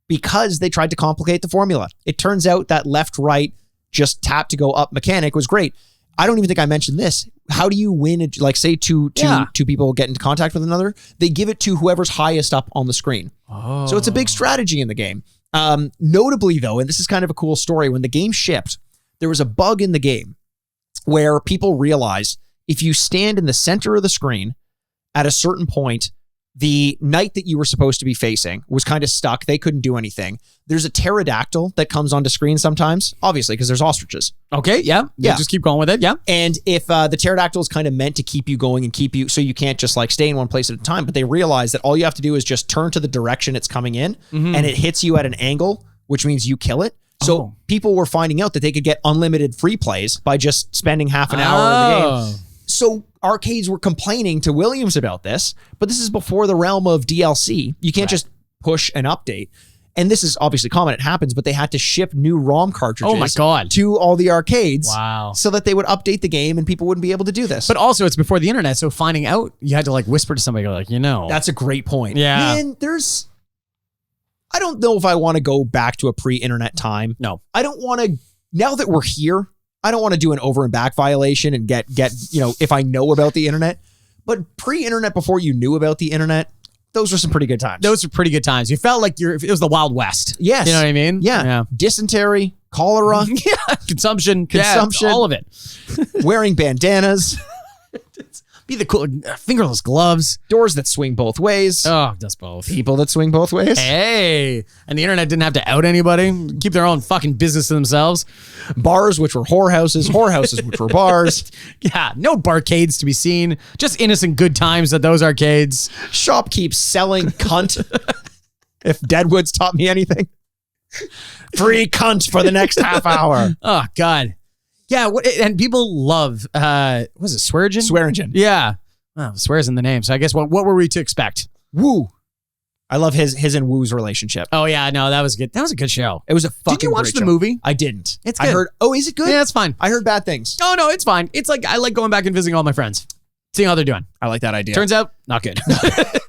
because they tried to complicate the formula. It turns out that left-right, just tap to go up mechanic was great. I don't even think I mentioned this. How do you win? Like, say two people get into contact with another, they give it to whoever's highest up on the screen. Oh. So it's a big strategy in the game. Notably, though, and this is kind of a cool story, when the game shipped, there was a bug in the game where people realized if you stand in the center of the screen at a certain point, the knight that you were supposed to be facing was kind of stuck. They couldn't do anything. There's a pterodactyl that comes onto screen sometimes, obviously, because there's ostriches. Okay, yeah. Just keep going with it, yeah. And if the pterodactyl is kind of meant to keep you going and keep you, so you can't just like stay in one place at a time, but they realize that all you have to do is just turn to the direction it's coming in, and it hits you at an angle, which means you kill it. So people were finding out that they could get unlimited free plays by just spending half an hour in the game. So arcades were complaining to Williams about this, but this is before the realm of DLC. You can't just push an update. And this is obviously common, it happens, but they had to ship new ROM cartridges to all the arcades so that they would update the game and people wouldn't be able to do this. But also it's before the internet, so finding out, you had to like whisper to somebody, like, That's a great point. Yeah. Man, I don't know if I want to go back to a pre-internet time. No. I don't want to, now that we're here, I don't want to do an over and back violation and get if I know about the internet. But pre-internet, before you knew about the internet, those were some pretty good times. Those were pretty good times. You felt like it was the Wild West. Yes. You know what I mean? Yeah. Dysentery, cholera. Consumption. All of it. Wearing bandanas. Be the cool fingerless gloves. Doors that swing both ways. Oh, that's both. People that swing both ways. Hey. And the internet didn't have to out anybody. Keep their own fucking business to themselves. Bars, which were whorehouses. Whorehouses, which were bars. Yeah. No barcades to be seen. Just innocent good times at those arcades. Shopkeep selling cunt. If Deadwood's taught me anything. Free cunt for the next half hour. Oh, God. Yeah, and people love, was it Swearingen? Swearingen. Yeah. Well, swears in the name. So I guess what were we to expect? Woo. I love his and Woo's relationship. Oh, yeah. No, that was good. That was a good show. It was a fucking Did you watch great the show. movie? I didn't. It's good. I heard, is it good? Yeah, it's fine. I heard bad things. Oh, no, it's fine. It's like, I like going back and visiting all my friends. Seeing how they're doing. I like that idea. Turns out, not good.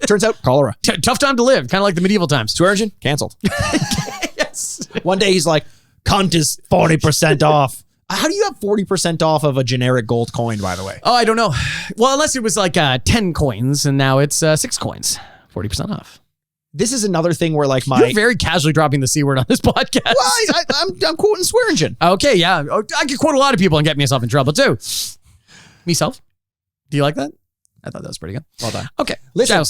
Turns out, cholera. Tough time to live. Kind of like the medieval times. Swearingen, canceled. Yes. One day he's like, cunt is 40% off. How do you have 40% off of a generic gold coin, by the way? Oh, I don't know. Well, unless it was like 10 coins, and now it's 6 coins. 40% off. This is another thing where like You're very casually dropping the C word on this podcast. Well, I'm quoting Swearingen. Okay, yeah. I could quote a lot of people and get myself in trouble, too. Myself? Do you like that? I thought that was pretty good. Well done. Okay. Listen,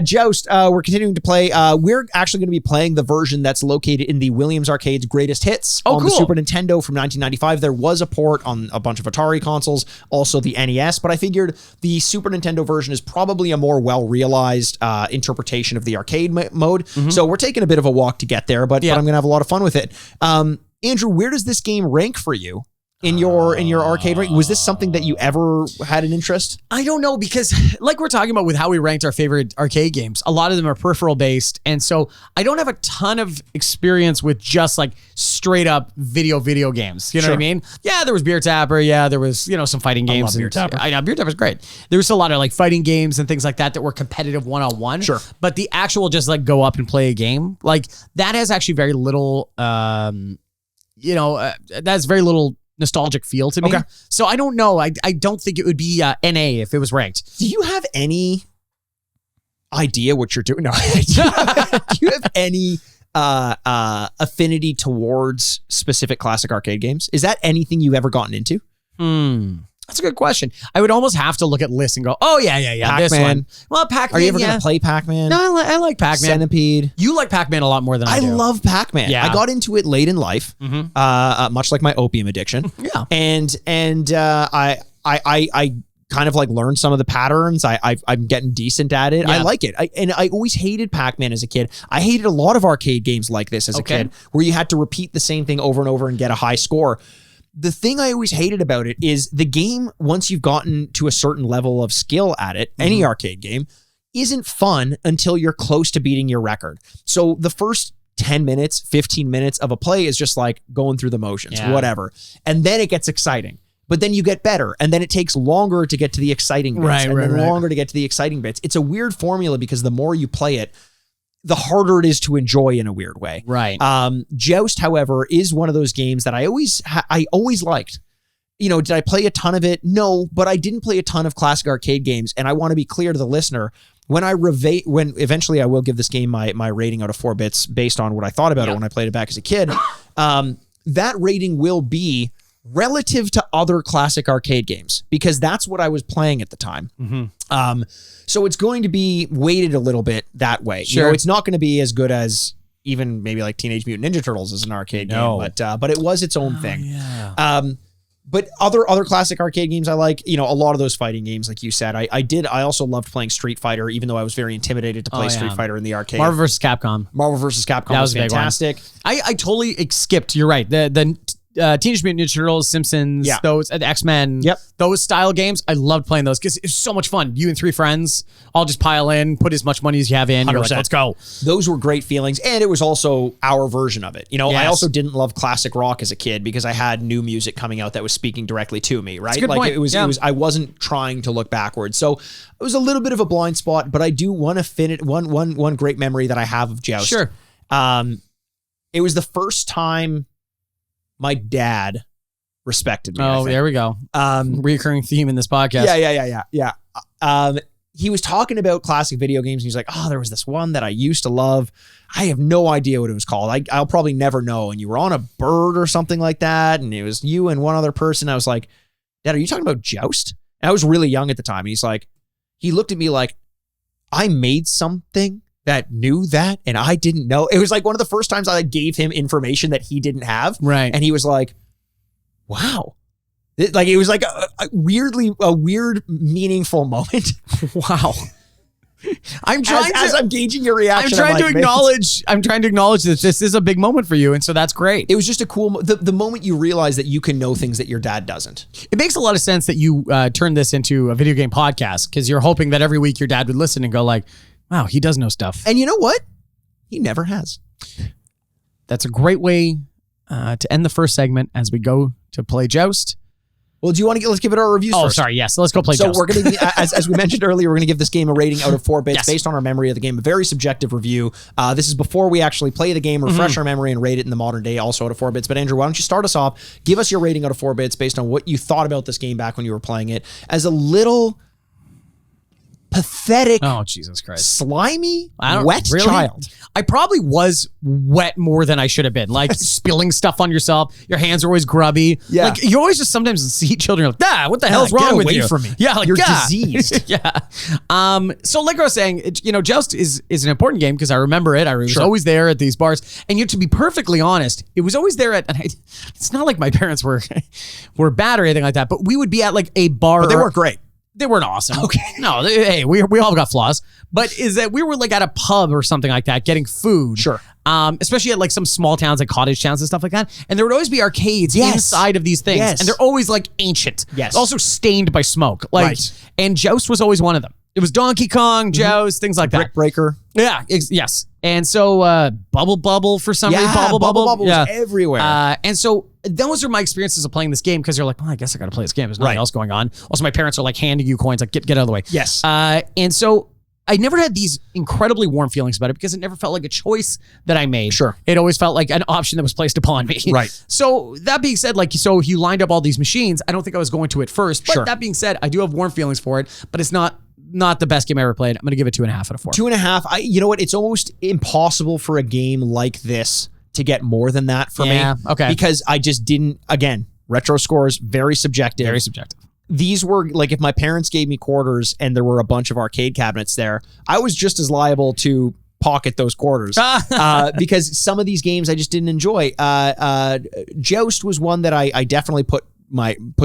Joust, we're continuing to play. We're actually going to be playing the version that's located in the Williams Arcade's Greatest Hits on the Super Nintendo from 1995. There was a port on a bunch of Atari consoles, also the NES, but I figured the Super Nintendo version is probably a more well-realized interpretation of the arcade mode. Mm-hmm. So we're taking a bit of a walk to get there, but I'm going to have a lot of fun with it. Andrew, where does this game rank for you? In your arcade rank, was this something that you ever had an interest? I don't know, because like we're talking about with how we ranked our favorite arcade games, a lot of them are peripheral based, and so I don't have a ton of experience with just like straight up video games. You know what I mean? Yeah, there was Beer Tapper. Yeah, there was some fighting games. I love Beer Tapper. I know Beer Tapper's great. There was a lot of like fighting games and things like that were competitive 1-on-1. Sure, but the actual just like go up and play a game, like that has actually very little. That's very little nostalgic feel to me. Okay. So I don't know. I don't think it would be NA if it was ranked. Do you have any idea what you're doing? No. Do you have any affinity towards specific classic arcade games? Is that anything you've ever gotten into? That's a good question. I would almost have to look at lists and go, oh, yeah, Pac-Man. This one. Well, Pac-Man, Are you ever going to play Pac-Man? No, I like Pac-Man. Centipede. You like Pac-Man a lot more than I do. I love Pac-Man. Yeah. I got into it late in life, much like my opium addiction. Yeah. And I kind of like learned some of the patterns. I'm getting decent at it. Yeah. I like it. I always hated Pac-Man as a kid. I hated a lot of arcade games like this as a kid, where you had to repeat the same thing over and over and get a high score. The thing I always hated about it is the game, once you've gotten to a certain level of skill at it, any arcade game, isn't fun until you're close to beating your record. So the first 10 minutes, 15 minutes of a play is just like going through the motions, whatever. And then it gets exciting. But then you get better, and then it takes longer to get to the exciting bits, longer to get to the exciting bits. It's a weird formula because the more you play it, the harder it is to enjoy in a weird way. Right. Joust, however, is one of those games that I always liked. did I play a ton of it? No, but I didn't play a ton of classic arcade games. And I want to be clear to the listener, when eventually I will give this game my rating out of 4 bits based on what I thought about it when I played it back as a kid, that rating will be relative to other classic arcade games because that's what I was playing at the time. So it's going to be weighted a little bit that way. Sure. It's not going to be as good as even maybe like Teenage Mutant Ninja Turtles as an arcade game, but it was its own thing. Yeah. But other classic arcade games I like, a lot of those fighting games, like you said, I also loved playing Street Fighter, even though I was very intimidated to play Street Fighter in the arcade. Marvel vs. Capcom. That was fantastic. I totally skipped. You're right. The Teenage Mutant Ninja Turtles, Simpsons, those X-Men, those style games. I loved playing those because it's so much fun. You and 3 friends all just pile in, put as much money as you have in. You're like, let's go. Those were great feelings, and it was also our version of it. I also didn't love classic rock as a kid because I had new music coming out that was speaking directly to me. Right, That's a good point. It was. I wasn't trying to look backwards, so it was a little bit of a blind spot. But I do want to finish one great memory that I have of Joust. Sure. It was the first time my dad respected me. Oh, there we go. Recurring theme in this podcast. Yeah. He was talking about classic video games. And he's like, there was this one that I used to love. I have no idea what it was called. I'll probably never know. And you were on a bird or something like that. And it was you and one other person. I was like, Dad, are you talking about Joust? And I was really young at the time. And he looked at me like, I made something that knew that and I didn't know. It was like one of the first times I gave him information that he didn't have. Right. And he was like, wow. It was like a weird, meaningful moment. Wow. As I'm gauging your reaction. I'm trying to acknowledge that this is a big moment for you. And so that's great. It was just a cool, the moment you realize that you can know things that your dad doesn't. It makes a lot of sense that you turn this into a video game podcast because you're hoping that every week your dad would listen and go like, wow, he does know stuff. And you know what? He never has. That's a great way to end the first segment as we go to play Joust. Well, do you want to let's give it our reviews first? Sorry. Yes. Let's go play Joust. So we're going to, as we mentioned earlier, we're going to give this game a rating out of 4 bits based on our memory of the game. A very subjective review. This is before we actually play the game, refresh our memory, and rate it in the modern day, also out of 4 bits. But Andrew, why don't you start us off? Give us your rating out of 4 bits based on what you thought about this game back when you were playing it as a little pathetic, Jesus Christ, slimy, wet child. I probably was wet more than I should have been, like spilling stuff on yourself. Your hands are always grubby. Yeah, like you always just sometimes see children like, what the hell's wrong with you? From me. Yeah, like you're diseased. Yeah. So like I was saying, Joust is an important game because I remember it. I was always there at these bars, and to be perfectly honest, it was always there it's not like my parents were bad or anything like that, but we would be at like a bar. But they weren't great. They weren't awesome. Okay. No, we all got flaws. But is that we were like at a pub or something like that getting food. Sure. Especially at like some small towns, like cottage towns and stuff like that. And there would always be arcades inside of these things. Yes. And they're always like ancient. Yes. Also stained by smoke. And Joust was always one of them. It was Donkey Kong, Joust, things like that. Brick Breaker. Yeah, yes. And so Bubble for some reason. Bubble was everywhere. And so those are my experiences of playing this game because you're like, I guess I got to play this game. There's nothing else going on. Also, my parents are like handing you coins, like get out of the way. Yes. And so I never had these incredibly warm feelings about it because it never felt like a choice that I made. Sure. It always felt like an option that was placed upon me. Right. So that being said, so if you lined up all these machines, I don't think I was going to it first. But that being said, I do have warm feelings for it, but it's not the best game I ever played. I'm going to give it 2.5 out of 4. 2.5. You know what? It's almost impossible for a game like this to get more than that for me. Yeah, okay. Because I just didn't, again, retro scores, very subjective. Very subjective. These were, like, if my parents gave me quarters and there were a bunch of arcade cabinets there, I was just as liable to pocket those quarters because some of these games I just didn't enjoy. Joust was one that I definitely put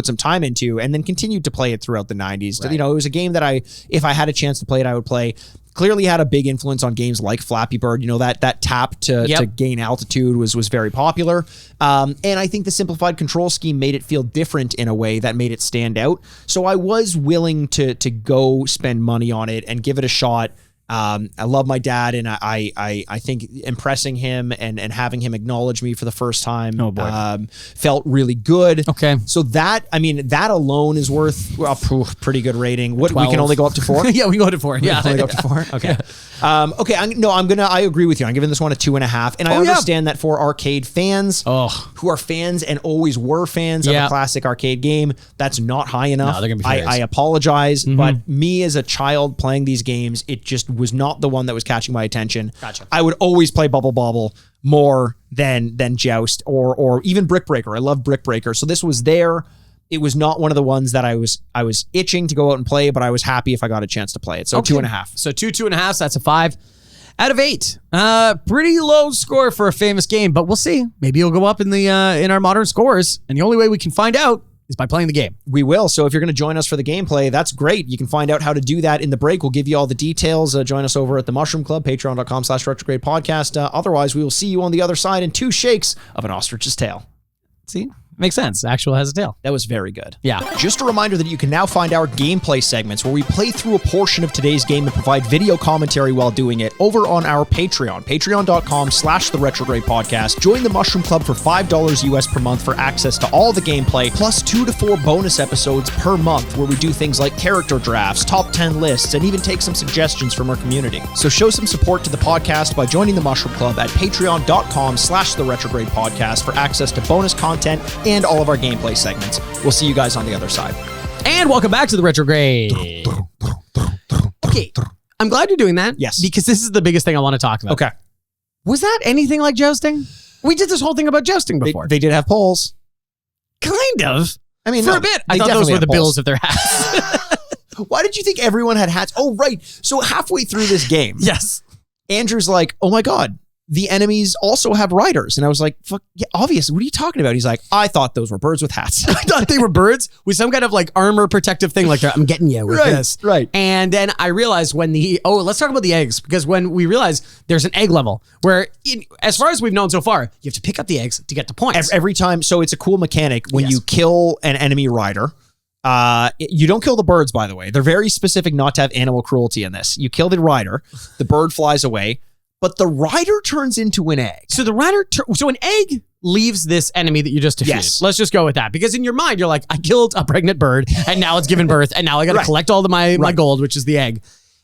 some time into and then continued to play it throughout the 90s. Right. It was a game that if I had a chance to play it, I would play. Clearly had a big influence on games like Flappy Bird. That tap to gain altitude was very popular. And I think the simplified control scheme made it feel different in a way that made it stand out. So I was willing to go spend money on it and give it a shot. I love my dad, and I think impressing him and having him acknowledge me for the first time felt really good. Okay. So that alone is worth a pretty good rating. We can only go up to 4? Yeah, we go to 4. Yeah. Only go up to 4? Okay. I agree with you. I'm giving this one a 2.5. And I understand that for arcade fans who are fans and always were fans of a classic arcade game, that's not high enough. No, they're gonna be I apologize, but me as a child playing these games, it just was not the one that was catching my attention. Gotcha. I would always play Bubble Bobble more than Joust or even Brick Breaker. I love Brick Breaker. So this was there. It was not one of the ones that I was itching to go out and play, but I was happy if I got a chance to play it. So 2.5. So 2.5. That's a 5 out of 8. Pretty low score for a famous game, but we'll see. Maybe it'll go up in our modern scores. And the only way we can find out is by playing the game. We will. So if you're going to join us for the gameplay, that's great. You can find out how to do that in the break. We'll give you all the details. Join us over at the Mushroom Club, patreon.com/retrograde podcast. Otherwise, we will see you on the other side in 2 shakes of an ostrich's tail. See? Makes sense. Actual has a tail. That was very good. Yeah. Just a reminder that you can now find our gameplay segments where we play through a portion of today's game and provide video commentary while doing it over on our Patreon, patreon.com/the Retrograde podcast. Join the Mushroom Club for $5 US per month for access to all the gameplay, plus 2 to 4 bonus episodes per month where we do things like character drafts, top 10 lists, and even take some suggestions from our community. So show some support to the podcast by joining the Mushroom Club at patreon.com/the Retrograde podcast for access to bonus content and all of our gameplay segments. We'll see you guys on the other side. And welcome back to the Retrograde. Okay, I'm glad you're doing that. Yes. Because this is the biggest thing I want to talk about. Okay. Was that anything like jousting? We did this whole thing about jousting before. They did have polls. Kind of. I mean, for a bit. I thought those were the bills of their hats. Why did you think everyone had hats? Oh, right. So halfway through this game, yes, Andrew's like, oh my God, the enemies also have riders. And I was like, fuck, yeah, obvious. What are you talking about? He's like, I thought those were birds with hats. I thought they were birds with some kind of like armor protective thing. Like, I'm getting you with this. Right. And then I realized let's talk about the eggs. Because when we realized there's an egg level where, as far as we've known so far, you have to pick up the eggs to get the points. Every time. So it's a cool mechanic when you kill an enemy rider. You don't kill the birds, by the way. They're very specific not to have animal cruelty in this. You kill the rider, the bird flies away, but the rider turns into an egg. So so an egg leaves this enemy that you just defeated. Yes. Let's just go with that. Because in your mind, you're like, I killed a pregnant bird and now it's given birth and now I got to collect all of my gold, which is the egg.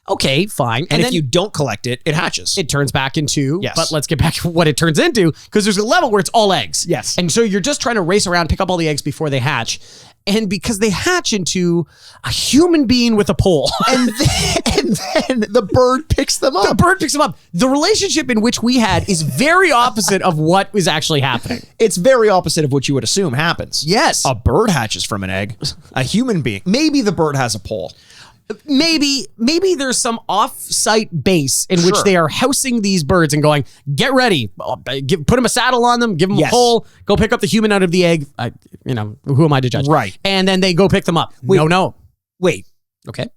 Okay, fine. And if you don't collect it, it hatches. It turns back into, yes. But let's get back to what it turns into, because there's a level where it's all eggs. Yes. And so you're just trying to race around, pick up all the eggs before they hatch. And because they hatch into a human being with a pole. And then the bird picks them up. The bird picks them up. The relationship in which we had is very opposite of what was actually happening. It's very opposite of what you would assume happens. Yes. A bird hatches from an egg. A human being. Maybe the bird has a pole. Maybe there's some off-site base in which they are housing these birds and going, get ready, put them a saddle on them, give them a pole, go pick up the human out of the egg. Who am I to judge? Right. And then they go pick them up. No. Wait. Okay.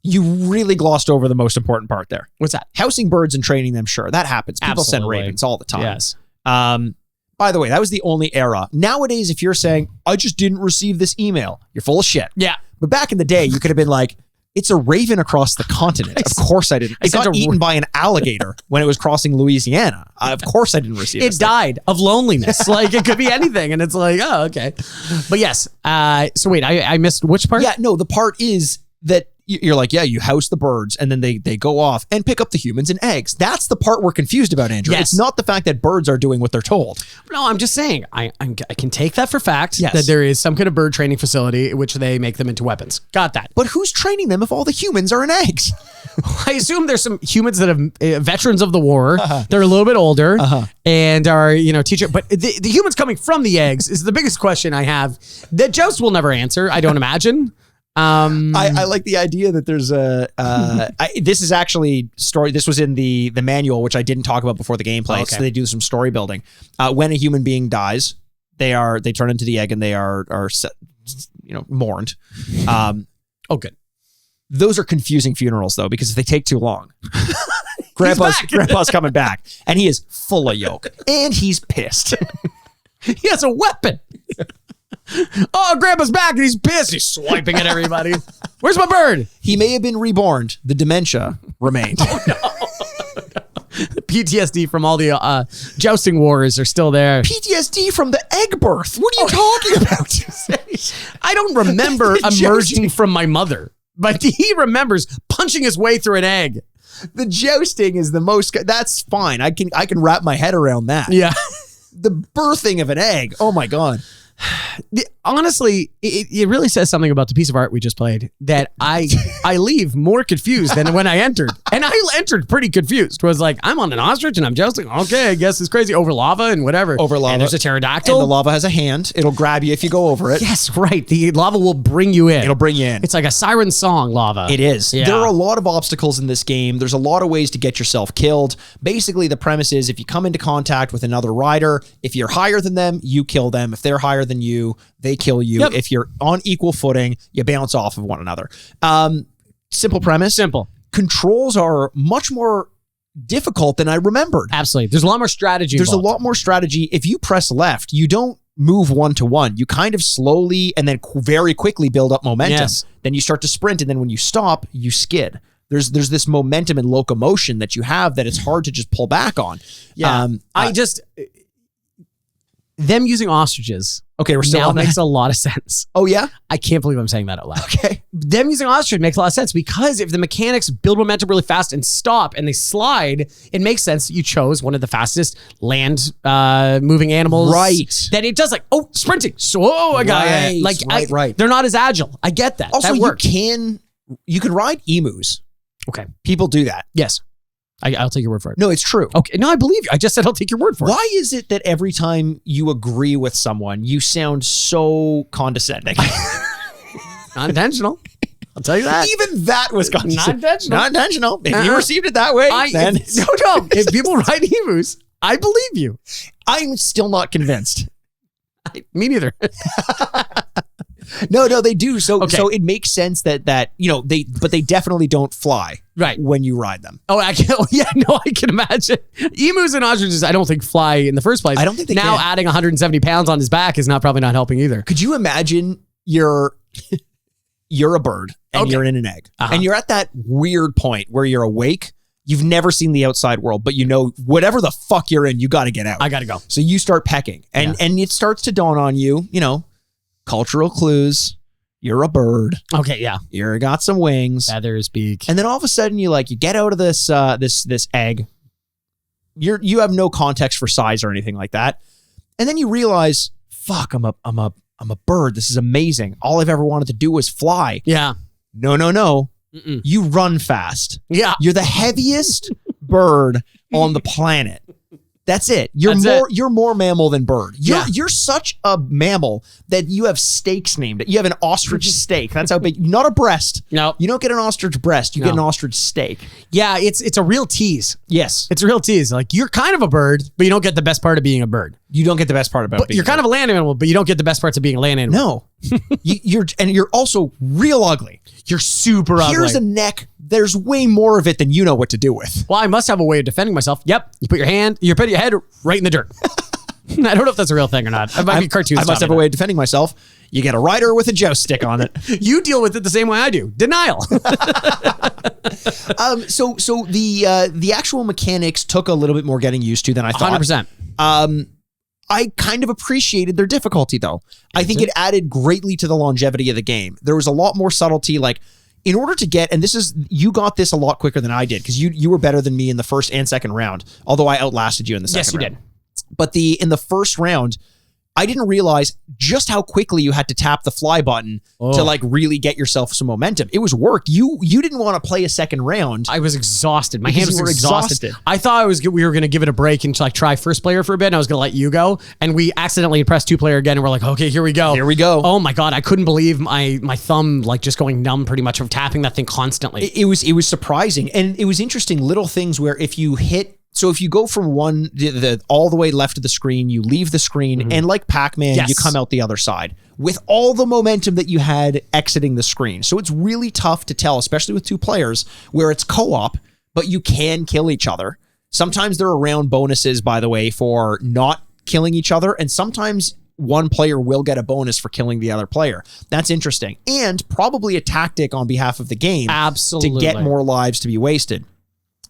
You really glossed over the most important part there. What's that? Housing birds and training them, sure. That happens. People send ravens all the time. Yes. By the way, that was the only era. Nowadays, if you're saying, I just didn't receive this email, you're full of shit. Yeah. But back in the day, you could have been like, it's a raven across the continent. Of course I didn't. It got eaten by an alligator when it was crossing Louisiana. Of course I didn't receive it. It died of loneliness. Like, it could be anything. And it's like, oh, okay. But yes. So wait, I missed which part? Yeah, no, the part is that you're like, yeah, you house the birds and then they go off and pick up the humans and eggs. That's the part we're confused about, Andrew. Yes. It's not the fact that birds are doing what they're told. No, I'm just saying, I can take that for fact that there is some kind of bird training facility in which they make them into weapons. Got that. But who's training them if all the humans are in eggs? I assume there's some humans that have veterans of the war. They're a little bit older and are, teacher. But the humans coming from the eggs is the biggest question I have that Joust will never answer, I don't imagine. I like the idea that there's this is actually story. This was in the manual, which I didn't talk about before the gameplay. So they do some story building. When a human being dies, they turn into the egg and they are mourned. Good. Those are confusing funerals though, because if they take too long, grandpa's coming back and he is full of yolk and he's pissed. He has a weapon. Oh, grandpa's back and he's pissed. He's swiping at everybody. Where's my bird? He may have been reborn. The dementia remained. PTSD from all the jousting wars are still there. PTSD from the egg birth. What are you talking about? I don't remember emerging from my mother, but he remembers punching his way through an egg. The jousting is the most. That's fine. I can wrap my head around that. Yeah. The birthing of an egg. Oh my God. Honestly, it really says something about the piece of art we just played that I leave more confused than when I entered. And I entered pretty confused. Was like, I'm on an ostrich and I'm jousting. Okay, I guess it's crazy. Over lava and whatever. Over lava. And there's a pterodactyl. And the lava has a hand. It'll grab you if you go over it. Yes, right. The lava will bring you in. It'll bring you in. It's like a siren song, lava. It is. Yeah. There are a lot of obstacles in this game. There's a lot of ways to get yourself killed. Basically, the premise is if you come into contact with another rider, if you're higher than them, you kill them. If they're higher than you, they kill you. Yep. If you're on equal footing, you bounce off of one another. Simple premise. Simple. Controls are much more difficult than I remembered. Absolutely. There's a lot more strategy. There's involved. a lot more strategy. If you press left, you don't move one-to-one. You kind of slowly and then very quickly build up momentum. Yes. Then you start to sprint, and then when you stop, you skid. There's this momentum and locomotion that you have that it's hard to just pull back on. Yeah. Them using ostriches. Okay, we're still now on that. makes a lot of sense. Oh, yeah? I can't believe I'm saying that out loud. Okay. Them using ostrich makes a lot of sense because if the mechanics build momentum really fast and stop and they slide, it makes sense that you chose one of the fastest land moving animals. Right. Then it does sprinting. So I got it. Right. They're not as agile. I get that. Also, that you works. can ride emus. Okay. People do that. Yes. I'll take your word for it. No, it's true. Okay. No, I believe you. I just said I'll take your word for it. Why is it that every time you agree with someone, you sound so condescending? Not intentional. I'll tell you that. Even that was condescending. Not intentional. Not intentional. If you received it that way, then... No. If people ride emus, I believe you. I'm still not convinced. Me neither. No, they do. So it makes sense that they definitely don't fly when you ride them. Oh, I can imagine. Emus and ostriches, I don't think fly in the first place. I don't think they now can. Adding 170 pounds on his back is probably not helping either. Could you imagine you're a bird and you're in an egg and you're at that weird point where you're awake. You've never seen the outside world, but you know whatever the fuck you're in, you got to get out. I got to go. So you start pecking and it starts to dawn on you, cultural clues. You're a bird. Okay, yeah. You got some wings. Feathers, beak. And then all of a sudden you get out of this this egg. You have no context for size or anything like that. And then you realize, fuck, I'm a bird. This is amazing. All I've ever wanted to do was fly. Yeah. No. Mm-mm. You run fast. Yeah. You're the heaviest bird on the planet. That's it. You're more mammal than bird. You're such a mammal that you have steaks named. You have an ostrich steak. That's how big. Not a breast. No. You don't get an ostrich breast. You get an ostrich steak. Yeah, it's a real tease. Yes. It's a real tease. Like you're kind of a bird, but you don't get the best part of being a bird. You don't get the best part about being you're kind of a land animal, but you don't get the best parts of being a land animal. No. you're also real ugly. You're super ugly. Here's a neck. There's way more of it than you know what to do with. Well, I must have a way of defending myself. Yep. You put your head right in the dirt. I don't know if that's a real thing or not. It might be cartoons. I must have a way of defending myself. You get a rider with a joust stick on it. You deal with it the same way I do. Denial. So the actual mechanics took a little bit more getting used to than I thought. 100%. I kind of appreciated their difficulty though. I think it added greatly to the longevity of the game. There was a lot more subtlety. Like in order to get, and you got this a lot quicker than I did because you were better than me in the first and second round. Although I outlasted you in the second round. Yes, you did. But in the first round, I didn't realize just how quickly you had to tap the fly button to really get yourself some momentum. It was work. You didn't want to play a second round. I was exhausted. My hand was exhausted. I thought we were going to give it a break and try first player for a bit. And I was going to let you go. And we accidentally pressed two player again. And we're like, okay, here we go. Here we go. Oh my God. I couldn't believe my thumb just going numb pretty much from tapping that thing constantly. It was surprising. And it was interesting little things where if you hit, so if you go from all the way left of the screen, you leave the screen, and like Pac-Man, you come out the other side with all the momentum that you had exiting the screen. So it's really tough to tell, especially with two players, where it's co-op, but you can kill each other. Sometimes there are round bonuses, by the way, for not killing each other, and sometimes one player will get a bonus for killing the other player. That's interesting. And probably a tactic on behalf of the game. Absolutely. To get more lives to be wasted.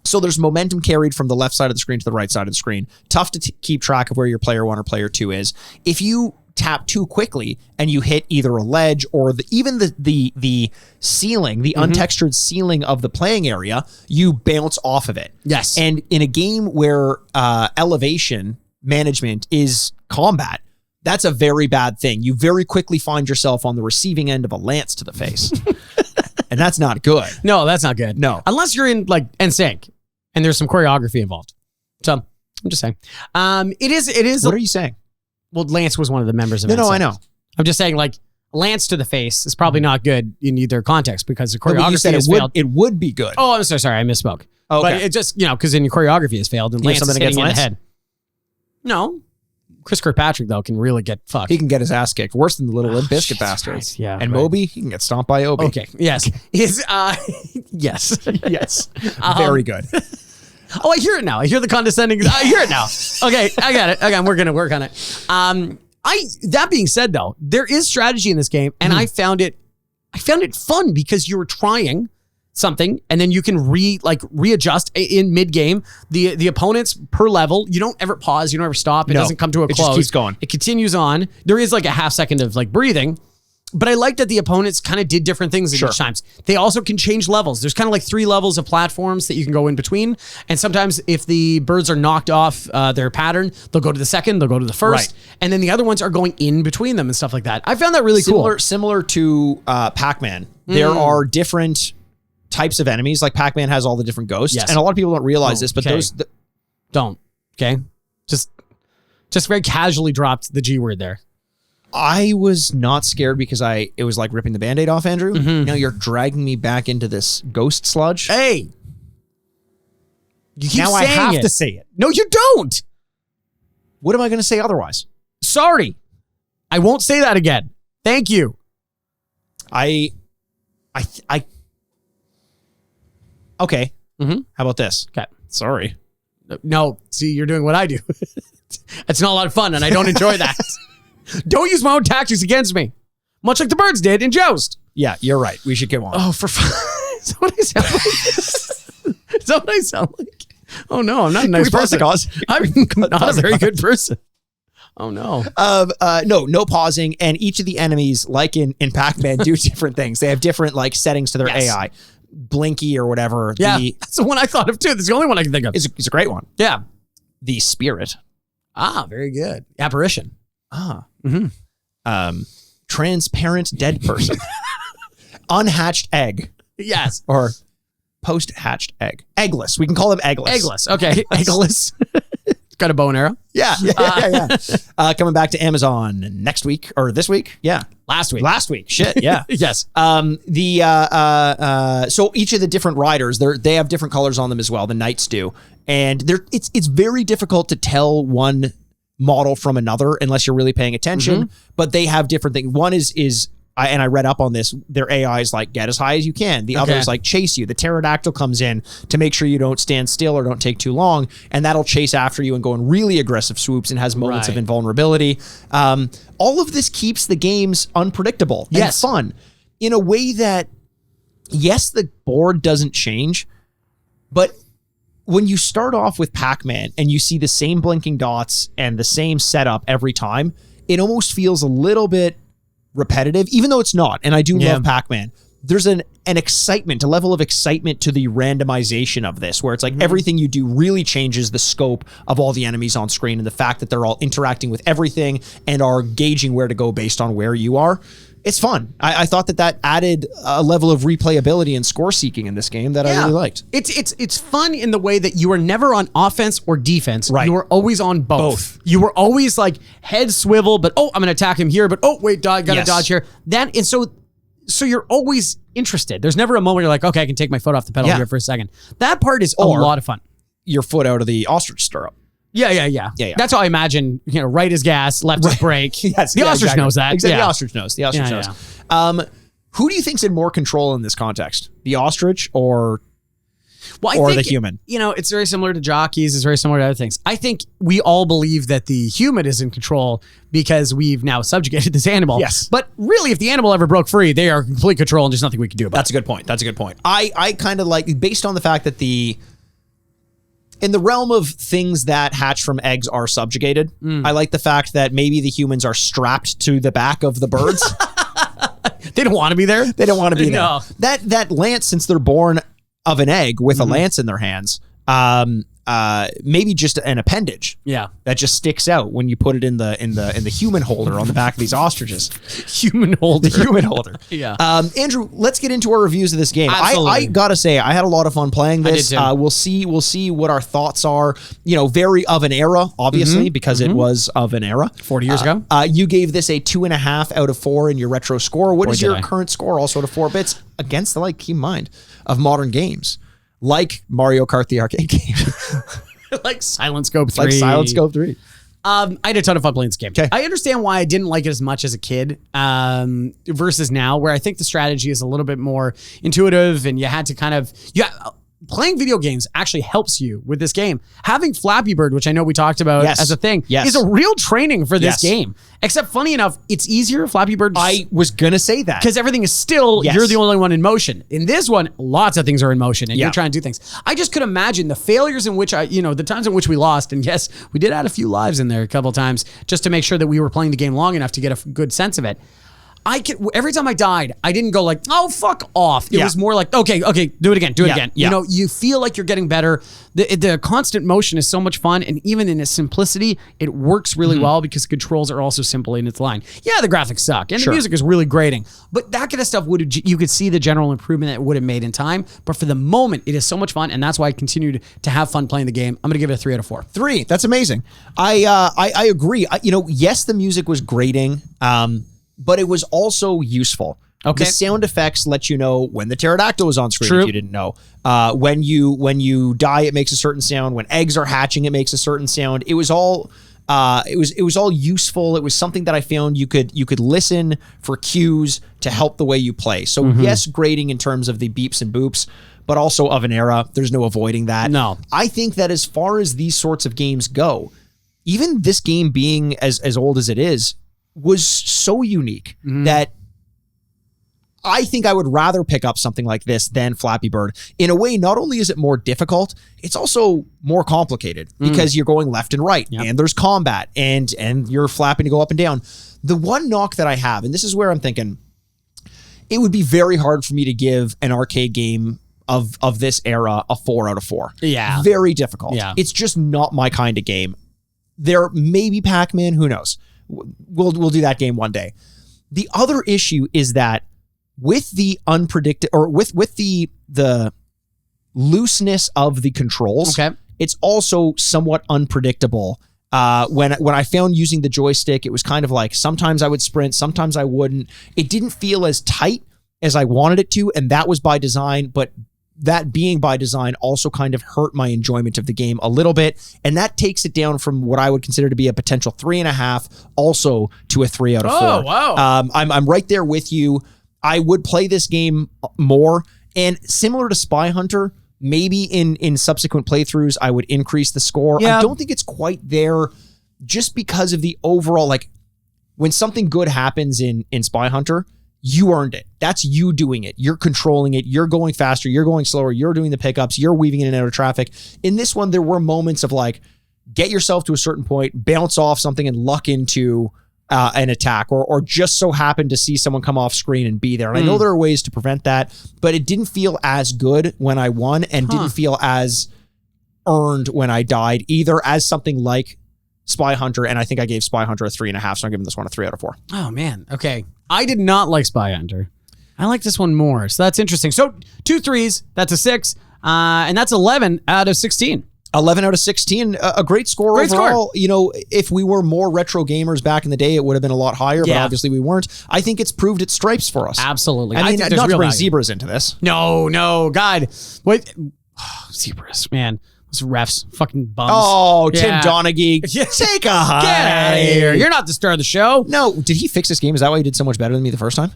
So there's momentum carried from the left side of the screen to the right side of the screen. Tough to keep track of where your player 1 or player 2 is. If you tap too quickly and you hit either a ledge or even the ceiling, the untextured ceiling of the playing area, you bounce off of it. Yes. And in a game where elevation management is combat, that's a very bad thing. You very quickly find yourself on the receiving end of a lance to the face. And that's not good. No, that's not good. No. Unless you're in like NSYNC and there's some choreography involved. So I'm just saying. It is. What are you saying? Well, Lance was one of the members of NSYNC. No, I know. I'm just saying, like, Lance to the face is probably not good in either context because the choreography you said has failed. It would be good. Oh, I'm so sorry. I misspoke. Oh, okay. But it just, because in your choreography has failed and Lance is hitting you in the head. No. Chris Kirkpatrick, though, can really get fucked. He can get his ass kicked. Worse than the little Limp Bizkit bastard. Right. Yeah. And Moby, he can get stomped by Obi. Okay. Yes. Yes. Yes. Very good. Oh, I hear it now. I hear the condescending. I hear it now. Okay. I got it. Okay. We're going to work on it. That being said, though, there is strategy in this game, and I found it fun because you were trying something and then you can readjust in mid game the opponents per level. You don't ever pause, you don't ever stop. It doesn't come to a close. It just keeps going. It continues on. There is like a half second of like breathing, but I like that the opponents kind of did different things at each times. They also can change levels. There's kind of like 3 levels of platforms that you can go in between. And sometimes if the birds are knocked off their pattern, they'll go to the second, they'll go to the first. Right. And then the other ones are going in between them and stuff like that. I found that really cool. Similar to Pac-Man. There are different types of enemies. Like Pac-Man has all the different ghosts. Yes. And a lot of people don't realize this, but those... Don't. Okay? Just very casually dropped the G word there. I was not scared because it was like ripping the Band-Aid off, Andrew. Now you're dragging me back into this ghost sludge. Hey! You keep now saying I have it. to say it. No, you don't! What am I going to say otherwise? Sorry. I won't say that again. Thank you. Okay. How about this? Okay. Sorry. No, see, you're doing what I do. It's not a lot of fun, and I don't enjoy that. Don't use my own tactics against me. Much like the birds did in Joust. Yeah, you're right. We should go on. Oh, for fun. Is that what I sound like? Is that what I sound like? Oh, no, I'm not a nice person. I'm not a very good person. Oh, no. No pausing. And each of the enemies, like in Pac-Man, do different things. They have different like settings to their AI. Blinky or whatever. Yeah, that's the one I thought of too. That's the only one I can think of. It's a great one. Yeah. The Spirit. Ah, very good. Apparition. Ah. Transparent dead person. Unhatched egg. Yes. Or post-hatched egg. Eggless. We can call them eggless. Eggless. Okay. Eggless. Got a bow and arrow. Yeah. Coming back to Amazon next week or this week. Yeah. Last week. Shit. Yeah. Yes. So each of the different riders, they have different colors on them as well. The knights do. And it's very difficult to tell one model from another unless you're really paying attention, but they have different things. One is and I read up on this, their AI is like, get as high as you can. The other is like, chase you. The pterodactyl comes in to make sure you don't stand still or don't take too long, and that'll chase after you and go in really aggressive swoops and has moments of invulnerability. All of this keeps the games unpredictable and fun in a way that, yes, the board doesn't change, but when you start off with Pac-Man and you see the same blinking dots and the same setup every time, it almost feels a little bit repetitive, even though it's not. And I do love Pac-Man. There's an excitement, a level of excitement to the randomization of this, where it's like everything you do really changes the scope of all the enemies on screen, and the fact that they're all interacting with everything and are gauging where to go based on where you are. It's fun. I thought that added a level of replayability and score seeking in this game that I really liked. It's fun in the way that you are never on offense or defense. Right. You are always on both. You were always like head swivel, but I'm going to attack him here, but wait, got to dodge here. So you're always interested. There's never a moment where you're like, okay, I can take my foot off the pedal here for a second. That part is a lot of fun. Your foot out of the ostrich stirrup. Yeah. That's how I imagine, right is gas, left is brake. Yes, the ostrich knows that. Exactly. The ostrich knows. The ostrich knows. Who do you think's in more control in this context? The ostrich or Well, or think, the human. It's very similar to jockeys. It's very similar to other things. I think we all believe that the human is in control because we've now subjugated this animal. Yes. But really, if the animal ever broke free, they are in complete control and there's nothing we can do about it. That's a good point. I kind of like, based on the fact that in the realm of things that hatch from eggs are subjugated, I like the fact that maybe the humans are strapped to the back of the birds. They don't want to be there. They don't want to be No. there. That lance, since they're born of an egg with a lance in their hands, maybe just an appendage. Yeah. That just sticks out when you put it in the human holder on the back of these ostriches. Human holder. The human holder. Yeah. Andrew, let's get into our reviews of this game. Absolutely. I gotta say, I had a lot of fun playing this. I did too. We'll see what our thoughts are. Very of an era, obviously, because it was of an era. 40 years ago. You gave this a 2.5 out of 4 in your retro score. What is did your I? current score, also to 4 bits, against the keep in mind, of modern games? Like Mario Kart, the arcade game. Like Silent Scope 3. Like Silent Scope 3. I had a ton of fun playing this game. Okay. I understand why I didn't like it as much as a kid versus now, where I think the strategy is a little bit more intuitive and you had to kind of... Playing video games actually helps you with this game. Having Flappy Bird, which I know we talked about as a thing, is a real training for this game. Except, funny enough, it's easier, Flappy Bird. I was going to say that. Because everything is still, you're the only one in motion. In this one, lots of things are in motion and you're trying to do things. I just could imagine the failures in which the times in which we lost. And yes, we did add a few lives in there a couple of times just to make sure that we were playing the game long enough to get a good sense of it. Every time I died, I didn't go like, oh, fuck off. It was more like, okay, do it again. Yeah. You feel like you're getting better. The constant motion is so much fun. And even in its simplicity, it works really well because the controls are also simple in its line. Yeah, the graphics suck and the music is really grating. But that kind of stuff you could see the general improvement that it would have made in time. But for the moment, it is so much fun. And that's why I continued to have fun playing the game. I'm going to give it a 3 out of 4. 3. That's amazing. I agree. Yes, the music was grating. But it was also useful. Okay. The sound effects let you know when the pterodactyl was on screen. True. If you didn't know. When you die, it makes a certain sound. When eggs are hatching, it makes a certain sound. It was all it was all useful. It was something that I found you could listen for cues to help the way you play. So yes, grading in terms of the beeps and boops, but also of an era. There's no avoiding that. No. I think that as far as these sorts of games go, even this game being as old as it is, was so unique that I think I would rather pick up something like this than Flappy Bird. In a way, not only is it more difficult, it's also more complicated because you're going left and right and there's combat and you're flapping to go up and down. The one knock that I have, and this is where I'm thinking, it would be very hard for me to give an arcade game of this era a 4 out of 4. Yeah. Very difficult. Yeah. It's just not my kind of game. There may be Pac-Man, who knows? We'll do that game one day. The other issue is that with the with the looseness of the controls, it's also somewhat unpredictable. When I found using the joystick, it was kind of like sometimes I would sprint, sometimes I wouldn't. It didn't feel as tight as I wanted it to, and that was by design, but that being by design also kind of hurt my enjoyment of the game a little bit. And that takes it down from what I would consider to be a potential 3.5 also to a 3 out of 4. Oh, wow. I'm right there with you. I would play this game more, and similar to Spy Hunter, maybe in subsequent playthroughs, I would increase the score. Yeah. I don't think it's quite there just because of the overall, when something good happens in Spy Hunter, you earned it. That's you doing it. You're controlling it. You're going faster. You're going slower. You're doing the pickups. You're weaving in and out of traffic. In this one, there were moments of get yourself to a certain point, bounce off something and luck into an attack or just so happen to see someone come off screen and be there. And I know there are ways to prevent that, but it didn't feel as good when I won and didn't feel as earned when I died, either as something like Spy Hunter, and I think I gave Spy Hunter a 3.5, so I'm giving this one a 3 out of 4. Oh, man. Okay. I did not like Spy Hunter. I like this one more, so that's interesting. So 2 3s, that's a 6, and that's 11 out of 16. 11 out of 16, a great score overall. Score. If we were more retro gamers back in the day, it would have been a lot higher, but obviously we weren't. I think it's proved its stripes for us. Absolutely. I mean, think not to bring value. zebras into this. No, God. Wait. Zebras, man. Those refs, fucking bums. Oh, Tim Donaghy. Take a hike. Get out of here. You're not the star of the show. No, did he fix this game? Is that why he did so much better than me the first time?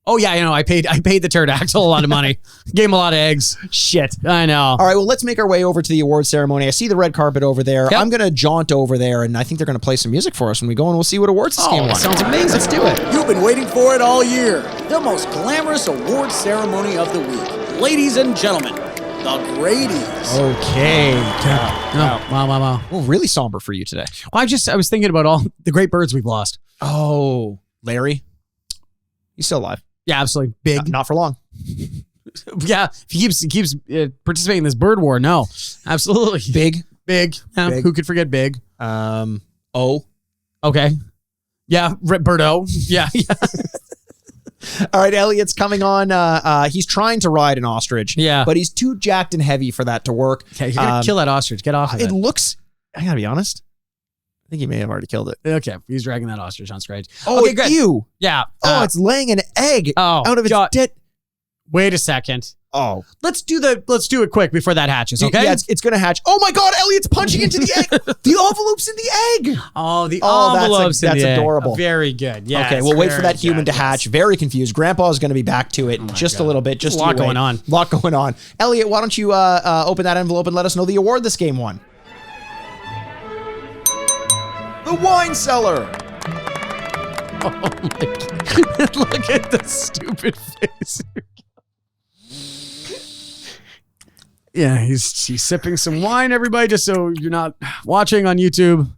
Oh yeah, I paid the pterodactyl a lot of money. Gave him a lot of eggs. Shit. I know. All right, well, let's make our way over to the award ceremony. I see the red carpet over there. Yep. I'm going to jaunt over there, and I think they're going to play some music for us when we go, and we'll see what awards this game won. Sounds amazing. Let's do it. You've been waiting for it all year. The most glamorous award ceremony of the week. Ladies and gentlemen, the Grady's. Okay. Wow. Well, really somber for you today. Well, I was thinking about all the great birds we've lost. Oh, Larry. He's still alive. Yeah, absolutely. Big. Not for long. Yeah, if he keeps participating in this bird war, no. Absolutely. Big. Yeah, Big. who could forget Big? O. Okay. Yeah, Birdo. Yeah. All right, Elliot's coming on. He's trying to ride an ostrich. Yeah. But he's too jacked and heavy for that to work. Okay, you're going to kill that ostrich. Get off of it. It looks, I got to be honest, I think he may have already killed it. Okay, he's dragging that ostrich on stage. Oh, okay, good. Ew. Yeah. It's laying an egg out of its dead. Wait a second. Oh. Let's do it quick before that hatches, okay? Yeah, it's going to hatch. Oh my God, Elliot's punching into the egg. The envelope's in the egg. Oh, the envelope's in the egg. That's adorable. Very good. Yeah. Okay, we'll wait for that human to hatch. Very confused. Grandpa is going to be back to it just a little bit. Just a lot going on. A lot going on. Elliot, why don't you open that envelope and let us know the award this game won? The wine cellar. Oh my God. Look at the stupid face. Yeah, he's sipping some wine, everybody, just so you're not watching on YouTube.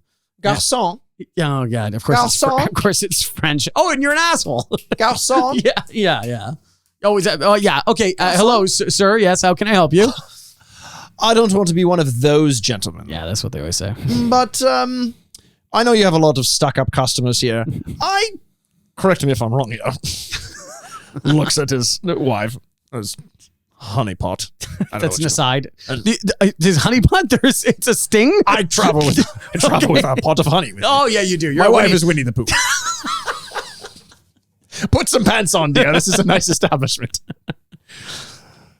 Garçon. Yeah. Oh, God. Of course it's French. Oh, and you're an asshole. Garçon. Yeah. Oh, is that? Oh, yeah. Okay. Hello, sir. Yes. How can I help you? I don't want to be one of those gentlemen. Yeah, that's what they always say. But I know you have a lot of stuck-up customers here. Correct me if I'm wrong here. Looks at his wife as honeypot. That's an aside. Does honeypot? It's a sting. I travel with a pot of honey. With me. Oh yeah, you do. My wife is Winnie the Pooh. Put some pants on, dear. This is a nice establishment.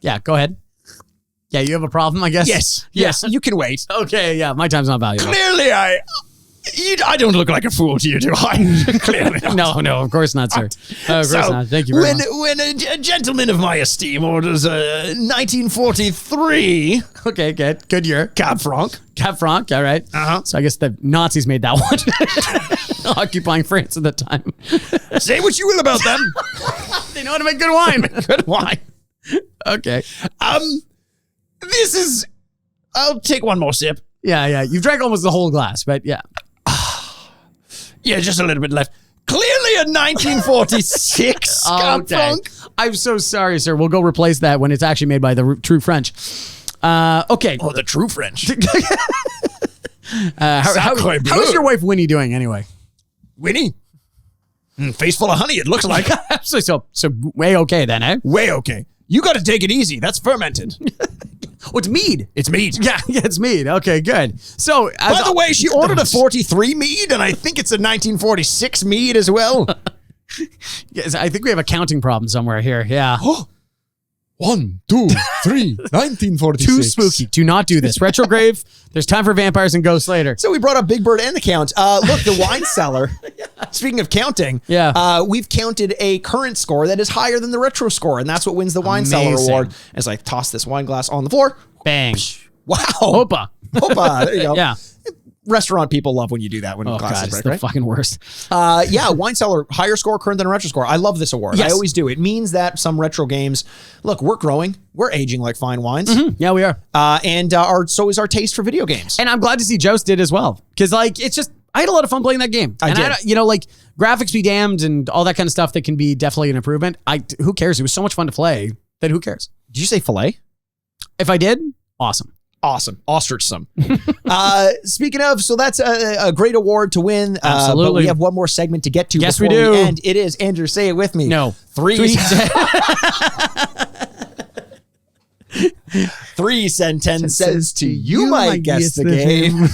Yeah, go ahead. Yeah, you have a problem, I guess. Yes. You can wait. Okay. Yeah, my time's not valuable. Clearly, I don't look like a fool to you, do I? Clearly not. No, of course not, sir. Of course not. Thank you very much. When a gentleman of my esteem orders a 1943... Okay, good year. Cab Franc. All right. Uh-huh. So I guess the Nazis made that one. Occupying France at the time. Say what you will about them. They know how to make good wine. Good wine. Okay. This is... I'll take one more sip. Yeah. You've drank almost the whole glass, but yeah. Yeah, just a little bit left. Clearly a 1946 Cab Franc. I'm so sorry, sir. We'll go replace that when it's actually made by the true French. Okay. Oh, the true French. How's your wife Winnie doing anyway? Winnie? Face full of honey, it looks like. So way okay then, eh? Way okay. You got to take it easy. That's fermented. Oh, it's mead. It's mead. Yeah, it's mead. Okay, good. So, by the way, she ordered a 43 mead, and I think it's a 1946 mead as well. Yes, I think we have a counting problem somewhere here. Yeah. 1, 2, 3, 1946. Too spooky. Do not do this. Retrograde. There's time for vampires and ghosts later. So we brought up Big Bird and the count. Look, the wine cellar. Speaking of counting, we've counted a current score that is higher than the retro score, and that's what wins the wine cellar award. As I toss this wine glass on the floor. Bang. Wow. Hoppa. There you go. Yeah. Restaurant people love when you do that when glasses break, it's the fucking worst. Wine cellar, higher score current than a retro score. I love this award. Yes. I always do. It means that some retro games, look, we're growing. We're aging like fine wines. Mm-hmm. Yeah, we are. And so is our taste for video games. And I'm glad to see Joust did as well. Because, it's just, I had a lot of fun playing that game. I did. Graphics be damned and all that kind of stuff that can be definitely an improvement. Who cares? It was so much fun to play that who cares? Did you say filet? If I did, awesome. Ostrichsome. Speaking of, so that's a great award to win. Absolutely. But we have one more segment to get to before we do. end. It is, Andrew, say it with me. No. 3 sentences to you might guess the game.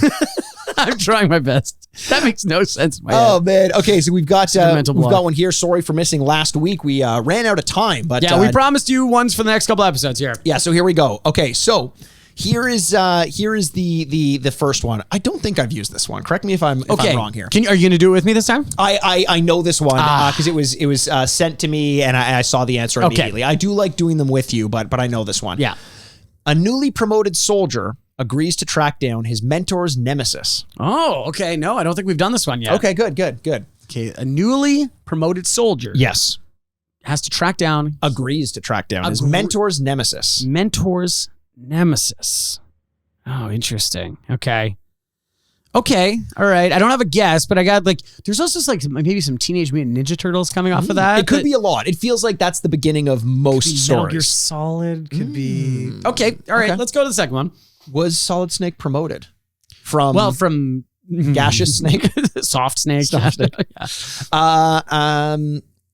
I'm trying my best. That makes no sense in my Oh head. man. Okay, so we've got one here. Sorry for missing last week. We ran out of time, but we promised you ones for the next couple episodes here. Yeah, so here we go. Okay, so Here is the first one. I don't think I've used this one. Correct me if I'm wrong here. Are you going to do it with me this time? I know this one because it was sent to me and I saw the answer immediately. I do like doing them with you, but I know this one. Yeah. A newly promoted soldier agrees to track down his mentor's nemesis. Oh, okay. No, I don't think we've done this one yet. Okay, good. Okay, a newly promoted soldier. Yes. Has to track down. Agrees to track down his mentor's nemesis. Mentor's nemesis. Oh, interesting. Okay. All right. I don't have a guess, but I got there's also maybe some Teenage Mutant Ninja Turtles coming off of that. It could be a lot. It feels like that's the beginning of most stories. Metal Gear Solid could be. Okay. All right. Let's go to the second one. Was Solid Snake promoted? From Gaseous Snake? Soft Snake. Soft Snake. Yeah.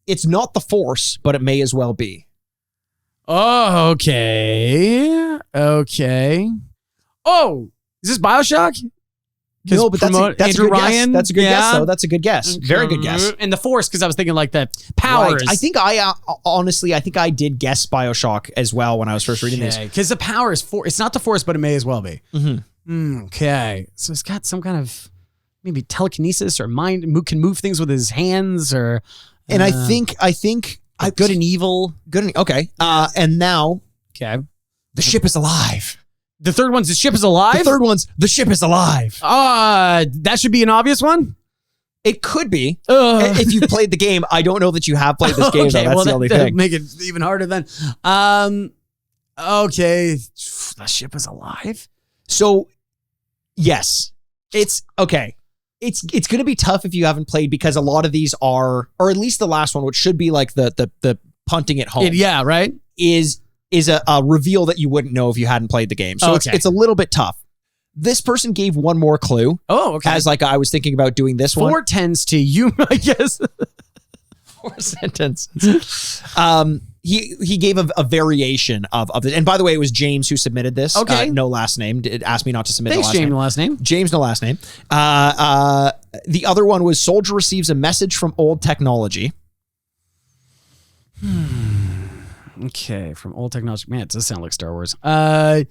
It's not the Force, but it may as well be. Oh, okay. Oh, is this BioShock? No, but that's a good guess. That's a good guess, though. That's a good guess. Okay. Very good guess. And the Force, because I was thinking the powers. Right. I think honestly, I did guess BioShock as well when I was first reading this. Because the power is it's not the Force, but it may as well be. Mm-hmm. Okay. So it's got some kind of maybe telekinesis or mind, can move things with his hands or. And I think good and evil. Okay. And now. Okay. The ship is alive. The third one's the ship is alive? The third one's the ship is alive. That should be an obvious one? It could be. If you've played the game. I don't know that you have played this game, though. That's the only thing. Make it even harder then. Okay. The ship is alive? So, yes. It's okay. It's going to be tough if you haven't played because a lot of these are, or at least the last one, which should be like the punting it home. Yeah, right? Is a reveal that you wouldn't know if you hadn't played the game. So it's a little bit tough. This person gave one more clue. Oh, okay. As I was thinking about doing this one. 4 tends to you, I guess. 4 sentences. He gave a variation of it. And by the way, it was James who submitted this. Okay. No last name. It asked me not to submit the last James, name. no last name. James, no last name. The other one was soldier receives a message from old technology. Okay, from old technology. Man, it does sound like Star Wars. I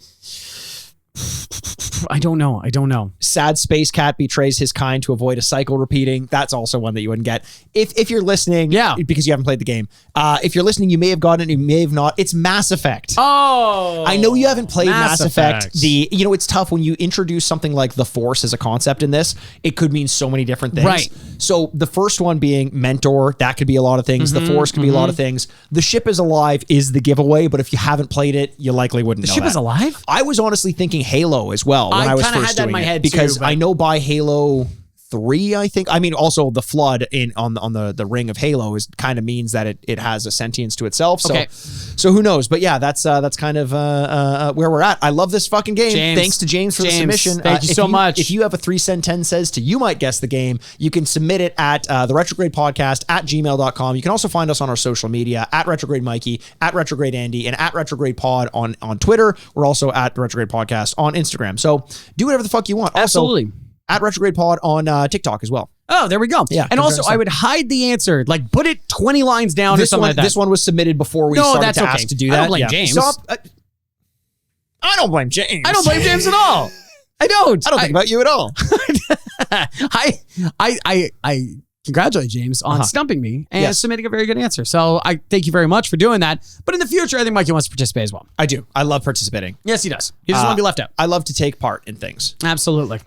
don't know. Sad space cat betrays his kind to avoid a cycle repeating. That's also one that you wouldn't get. If you're listening, because you haven't played the game. If you're listening, you may have gotten it, you may have not. It's Mass Effect. Oh, I know you haven't played Mass Effect. It's tough when you introduce something like the Force as a concept in this. It could mean so many different things. Right. So the first one being mentor, that could be a lot of things. The Force could be a lot of things. The ship is alive is the giveaway, but if you haven't played it, you likely wouldn't know The ship that. is alive? I was honestly thinking Halo as well when I was first had that in my head because too, I know by Halo 3, I think. I mean, also the flood on the ring of Halo is kind of means that it has a sentience to itself. So, so who knows? But yeah, that's kind of where we're at. I love this fucking game. James, Thanks to James for the submission. Thank you so much. If you have a 3 cent 10 says to you might guess the game, you can submit it at the Retrograde Podcast at gmail.com. You can also find us on our social media at Retrograde Mikey, at Retrograde Andy, and at Retrograde Pod on Twitter. We're also at the Retrograde Podcast on Instagram. So do whatever the fuck you want. Absolutely. Also, at Retrograde Pod on TikTok as well. Oh, there we go. Yeah. And also, I would hide the answer. Put it 20 lines down or something like that. This one was submitted before we started to ask to do that. I don't blame James. Stop. I don't blame James. I don't blame James at all. I don't think about you at all. I congratulate James on stumping me and submitting a very good answer. So I thank you very much for doing that. But in the future, I think Mikey wants to participate as well. I do. I love participating. Yes, he does. He doesn't want to be left out. I love to take part in things. Absolutely.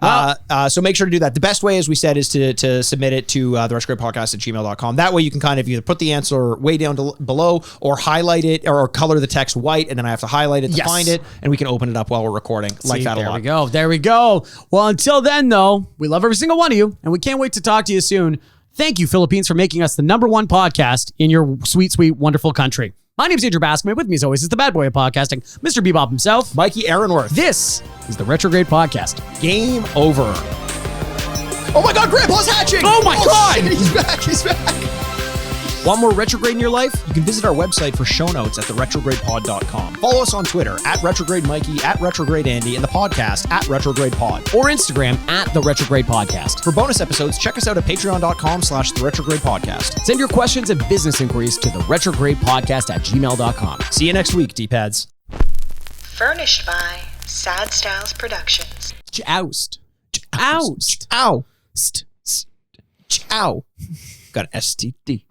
So make sure to do that. The best way, as we said, is to submit it to the Retrograde Podcast at gmail.com. That way you can kind of either put the answer way down below or highlight it or color the text white, and then I have to highlight it to find it, and we can open it up while we're recording. Like that a lot. There we go. Well, until then, though, we love every single one of you, and we can't wait to talk to you soon. Thank you, Philippines, for making us the #1 podcast in your sweet, sweet, wonderful country. My name's Andrew Bascom. With me, as always, is the bad boy of podcasting, Mr. Bebop himself, Mikey Aaronworth. This is the Retrograde Podcast. Game over. Oh my God, Grandpa's hatching! Oh my God! Shit, he's back. Want more Retrograde in your life? You can visit our website for show notes at theretrogradepod.com. Follow us on Twitter at Retrograde Mikey, at Retrograde Andy, and the podcast at Retrograde Pod. Or Instagram at The Retrograde Podcast. For bonus episodes, check us out at patreon.com/The Retrograde Podcast. Send your questions and business inquiries to The Retrograde Podcast at gmail.com. See you next week, D-pads. Furnished by Sad Styles Productions. Joust. Oust. Ow. St. Ow. Got an STD.